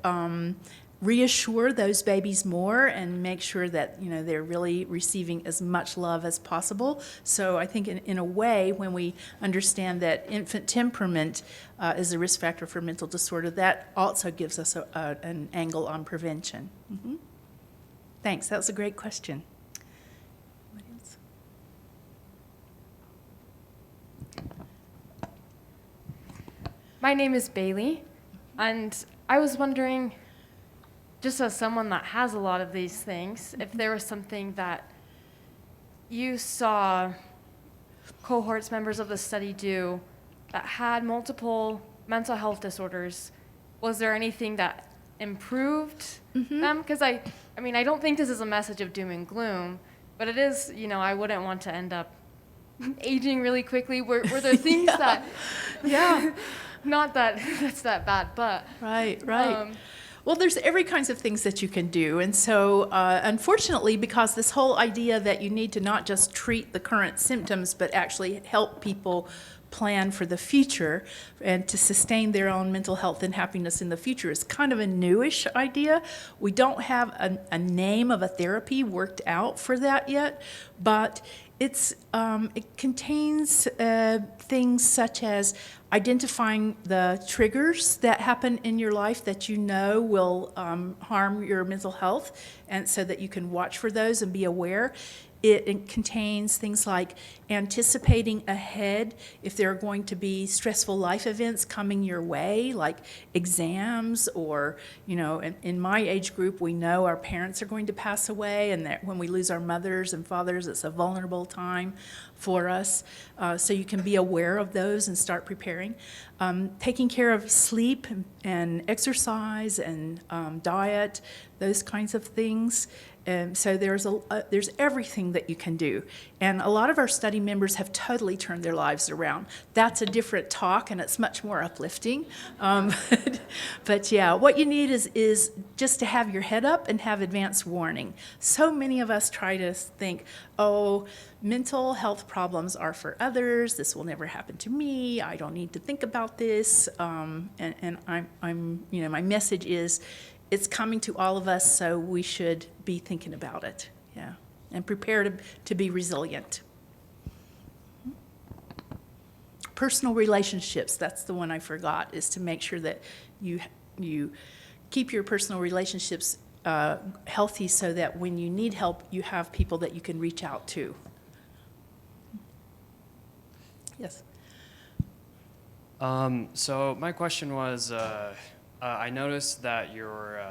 [SPEAKER 10] reassure those babies more and make sure that they're really receiving as much love as possible. So I think in a way, when we understand that infant temperament is a risk factor for mental disorder, that also gives us an angle on prevention. Mm-hmm. Thanks, that was a great question. What else?
[SPEAKER 12] My name is Bailey, and I was wondering, just as someone that has a lot of these things, if there was something that you saw cohorts, members of the study do that had multiple mental health disorders, was there anything that improved them? Because I mean, I don't think this is a message of doom and gloom, but it is, I wouldn't want to end up aging really quickly. Were there things that, not that that's that bad, but.
[SPEAKER 10] Right. Well, there's every kinds of things that you can do. And so, unfortunately, because this whole idea that you need to not just treat the current symptoms, but actually help people plan for the future and to sustain their own mental health and happiness in the future is kind of a newish idea. We don't have a name of a therapy worked out for that yet, but it contains things such as identifying the triggers that happen in your life that will harm your mental health, and so that you can watch for those and be aware. It contains things like anticipating ahead if there are going to be stressful life events coming your way, like exams, or, in my age group, we know our parents are going to pass away, and that when we lose our mothers and fathers, it's a vulnerable time for us. So you can be aware of those and start preparing. Taking care of sleep and exercise and diet, those kinds of things. So there's everything that you can do. And a lot of our study members have totally turned their lives around. That's a different talk, and it's much more uplifting. But yeah, what you need is just to have your head up and have advance warning. So many of us try to think, oh, mental health problems are for others. This will never happen to me. I don't need to think about this. And I'm my message is, it's coming to all of us, so we should be thinking about it, and prepare to be resilient. Personal relationships, that's the one I forgot, is to make sure that you keep your personal relationships healthy so that when you need help, you have people that you can reach out to. Yes?
[SPEAKER 13] So my question was, I noticed that your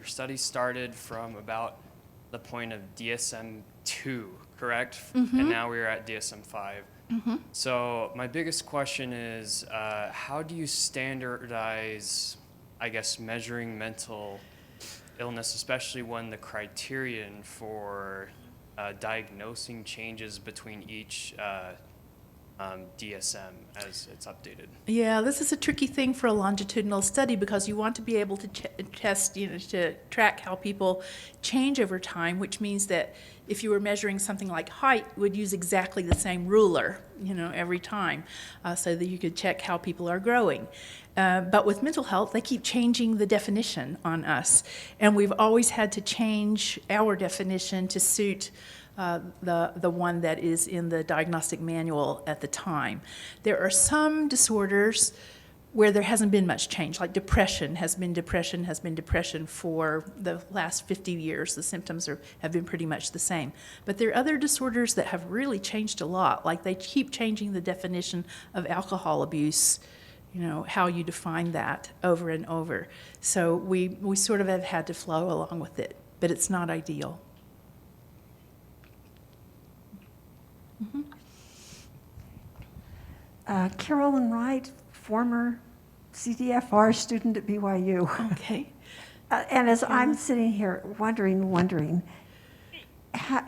[SPEAKER 13] study started from about the point of DSM-2, correct?
[SPEAKER 10] Mm-hmm.
[SPEAKER 13] And now we're at DSM-5.
[SPEAKER 10] Mm-hmm.
[SPEAKER 13] So my biggest question is, how do you standardize, measuring mental illness, especially when the criterion for diagnosing changes between each DSM as it's updated?
[SPEAKER 10] Yeah, this is a tricky thing for a longitudinal study because you want to be able to test, to track how people change over time, which means that if you were measuring something like height, you would use exactly the same ruler, every time, so that you could check how people are growing. But with mental health, they keep changing the definition on us, and we've always had to change our definition to suit the one that is in the diagnostic manual at the time. There are some disorders where there hasn't been much change, like depression has been depression for the last 50 years. The symptoms have been pretty much the same. But there are other disorders that have really changed a lot, like they keep changing the definition of alcohol abuse, how you define that over and over. So we sort of have had to flow along with it, but it's not ideal.
[SPEAKER 14] Carolyn Wright, former CDFR student at BYU.
[SPEAKER 10] Okay.
[SPEAKER 14] And as I'm sitting here wondering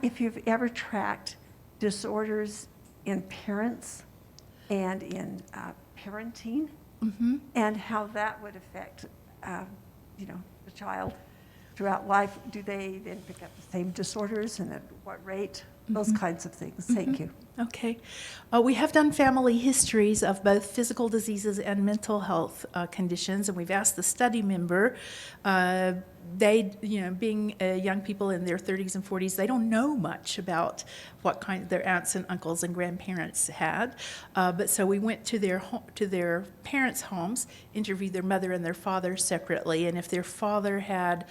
[SPEAKER 14] if you've ever tracked disorders in parents and in parenting, and how that would affect, the child throughout life. Do they then pick up the same disorders, and at what rate? Those kinds of things. Thank you.
[SPEAKER 10] Okay. We have done family histories of both physical diseases and mental health conditions, and we've asked the study member, being young people in their 30s and 40s, they don't know much about what kind their aunts and uncles and grandparents had. But so we went to their parents' homes, interviewed their mother and their father separately, and if their father had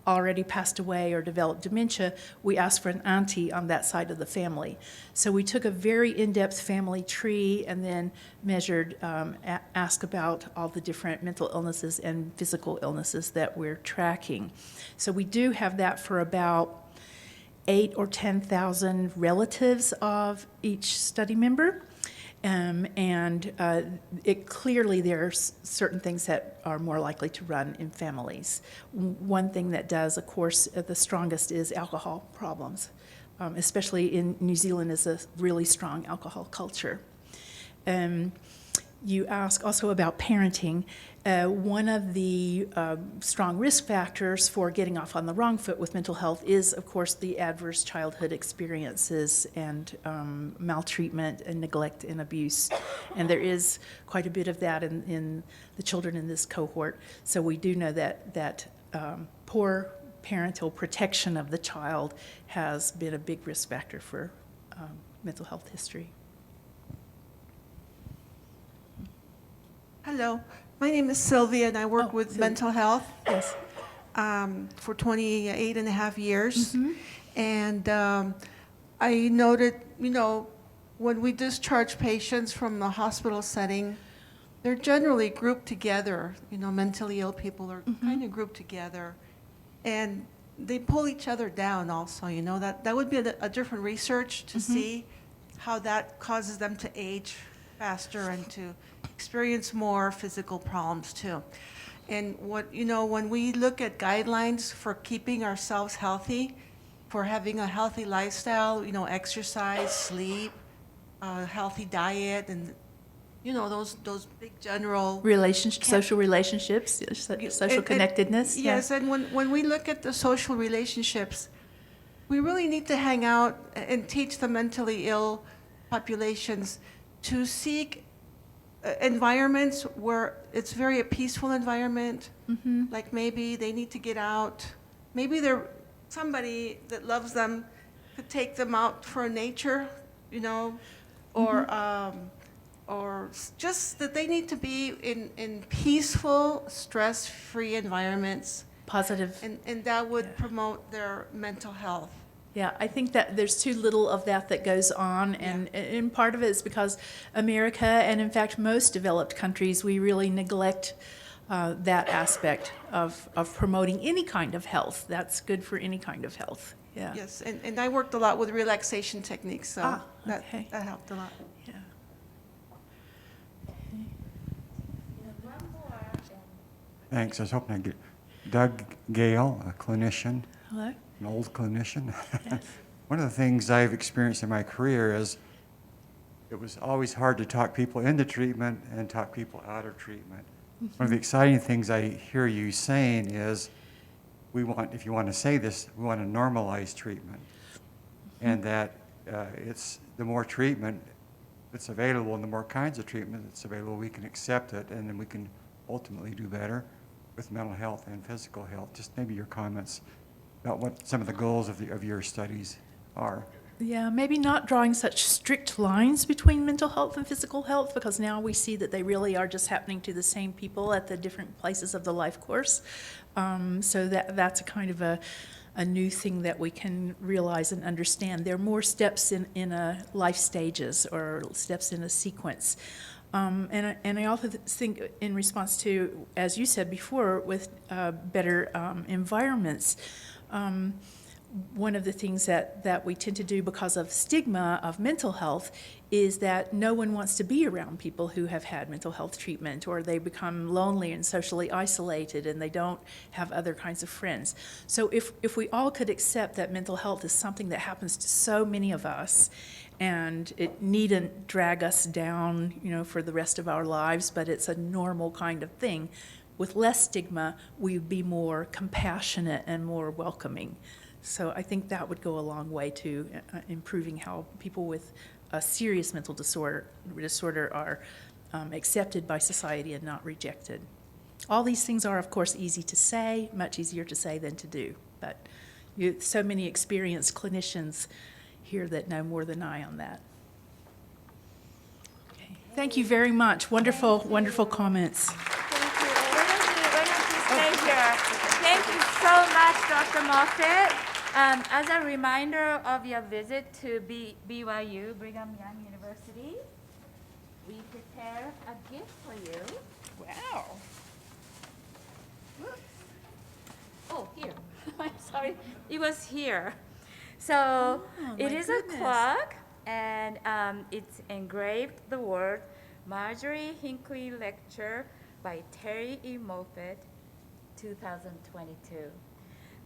[SPEAKER 10] already passed away or developed dementia, we asked for an auntie on that side of the family. So we took a very in-depth family tree and then measured, asked about all the different mental illnesses and physical illnesses that we're tracking. So we do have that for about 8,000 or 10,000 relatives of each study member. It clearly there are certain things that are more likely to run in families. One thing that does, of course, the strongest is alcohol problems, especially in New Zealand is a really strong alcohol culture. You ask also about parenting. One of the strong risk factors for getting off on the wrong foot with mental health is, of course, the adverse childhood experiences and maltreatment and neglect and abuse. And there is quite a bit of that in the children in this cohort. So we do know that poor parental protection of the child has been a big risk factor for mental health history.
[SPEAKER 15] Hello, my name is Sylvia, and I work with mental health for 28 and a half years. And I noted, when we discharge patients from the hospital setting, they're generally grouped together. Mentally ill people are kind of grouped together, and they pull each other down also. That would be a different research to see how that causes them to age faster and to experience more physical problems too. And when we look at guidelines for keeping ourselves healthy, for having a healthy lifestyle, exercise, sleep, healthy diet, and those big general
[SPEAKER 10] social relationships, social connectedness.
[SPEAKER 15] Yes, and when we look at the social relationships, we really need to hang out and teach the mentally ill populations to seek environments where it's a peaceful environment. Like maybe they need to get out. Maybe somebody that loves them could take them out for nature, or just that they need to be in peaceful, stress-free environments.
[SPEAKER 10] Positive.
[SPEAKER 15] And that would promote their mental health.
[SPEAKER 10] Yeah, I think that there's too little of that goes on, and part of it is because America, and in fact most developed countries, we really neglect that aspect of promoting any kind of health. That's good for any kind of health. Yeah.
[SPEAKER 15] Yes, and I worked a lot with relaxation techniques, so that helped a lot.
[SPEAKER 10] Yeah.
[SPEAKER 16] Thanks. I was hoping I'd get Doug Gale, a clinician.
[SPEAKER 10] Hello.
[SPEAKER 16] An old clinician.
[SPEAKER 10] Yes.
[SPEAKER 16] One of the things I've experienced in my career is it was always hard to talk people into treatment and talk people out of treatment. One of the exciting things I hear you saying is, we want, if you want to say this, we want to normalize treatment. And that it's the more treatment that's available and the more kinds of treatment that's available, we can accept it, and then we can ultimately do better with mental health and physical health. Just maybe your comments about what some of the goals of your studies are.
[SPEAKER 10] Yeah, maybe not drawing such strict lines between mental health and physical health, because now we see that they really are just happening to the same people at the different places of the life course. So that's a kind of a new thing that we can realize and understand. There are more steps in a life stages or steps in a sequence. And I also think in response to, as you said before, with better environments, one of the things that we tend to do because of stigma of mental health is that no one wants to be around people who have had mental health treatment, or they become lonely and socially isolated and they don't have other kinds of friends. So if we all could accept that mental health is something that happens to so many of us, and it needn't drag us down, for the rest of our lives, but it's a normal kind of thing, with less stigma, we'd be more compassionate and more welcoming. So I think that would go a long way to improving how people with a serious mental disorder are accepted by society and not rejected. All these things are, of course, easy to say, much easier to say than to do. But so many experienced clinicians here that know more than I on that. Okay. Thank you very much. Wonderful, wonderful comments.
[SPEAKER 1] Thank you. We're going to stay here. Thank you so much, Dr. Moffitt. As a reminder of your visit to BYU, Brigham Young University, we prepared a gift for you.
[SPEAKER 10] Wow.
[SPEAKER 1] Oh, here. I'm sorry. It was here. So it is a clock, and it's engraved the word Marjorie Hinckley Lecture by Terrie Moffitt, 2022.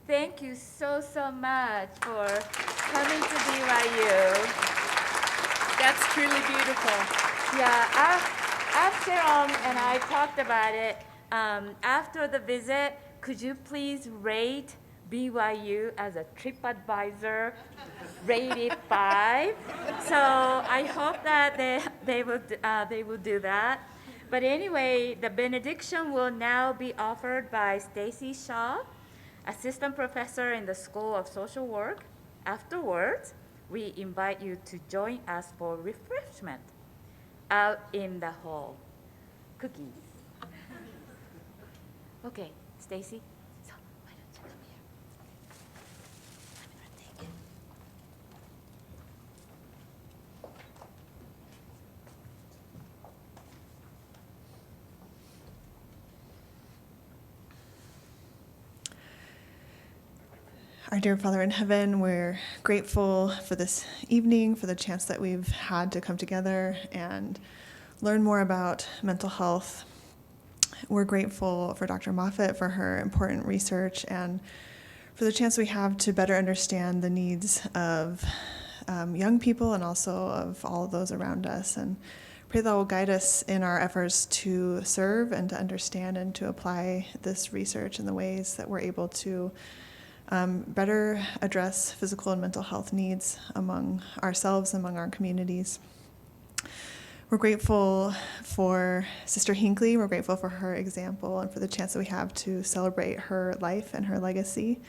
[SPEAKER 1] Thank you so much for coming to BYU.
[SPEAKER 10] That's truly beautiful.
[SPEAKER 1] Yeah, after and I talked about it, after the visit, could you please rate BYU as a TripAdvisor rated 5? So I hope that they will do that. But anyway, the benediction will now be offered by Stacy Shaw, assistant professor in the School of Social Work. Afterwards, we invite you to join us for refreshment out in the hall. Cookies. Okay, Stacy. So why don't you come here? I'm gonna take it.
[SPEAKER 17] Our dear Father in heaven, we're grateful for this evening, for the chance that we've had to come together and learn more about mental health. We're grateful for Dr. Moffitt for her important research and for the chance we have to better understand the needs of young people and also of all of those around us. And pray that will guide us in our efforts to serve and to understand and to apply this research in the ways that we're able to better address physical and mental health needs among ourselves, among our communities. We're grateful for Sister Hinckley. We're grateful for her example and for the chance that we have to celebrate her life and her legacy,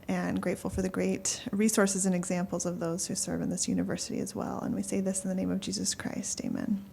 [SPEAKER 17] and grateful for the great resources and examples of those who serve in this university as well. And we say this in the name of Jesus Christ. Amen.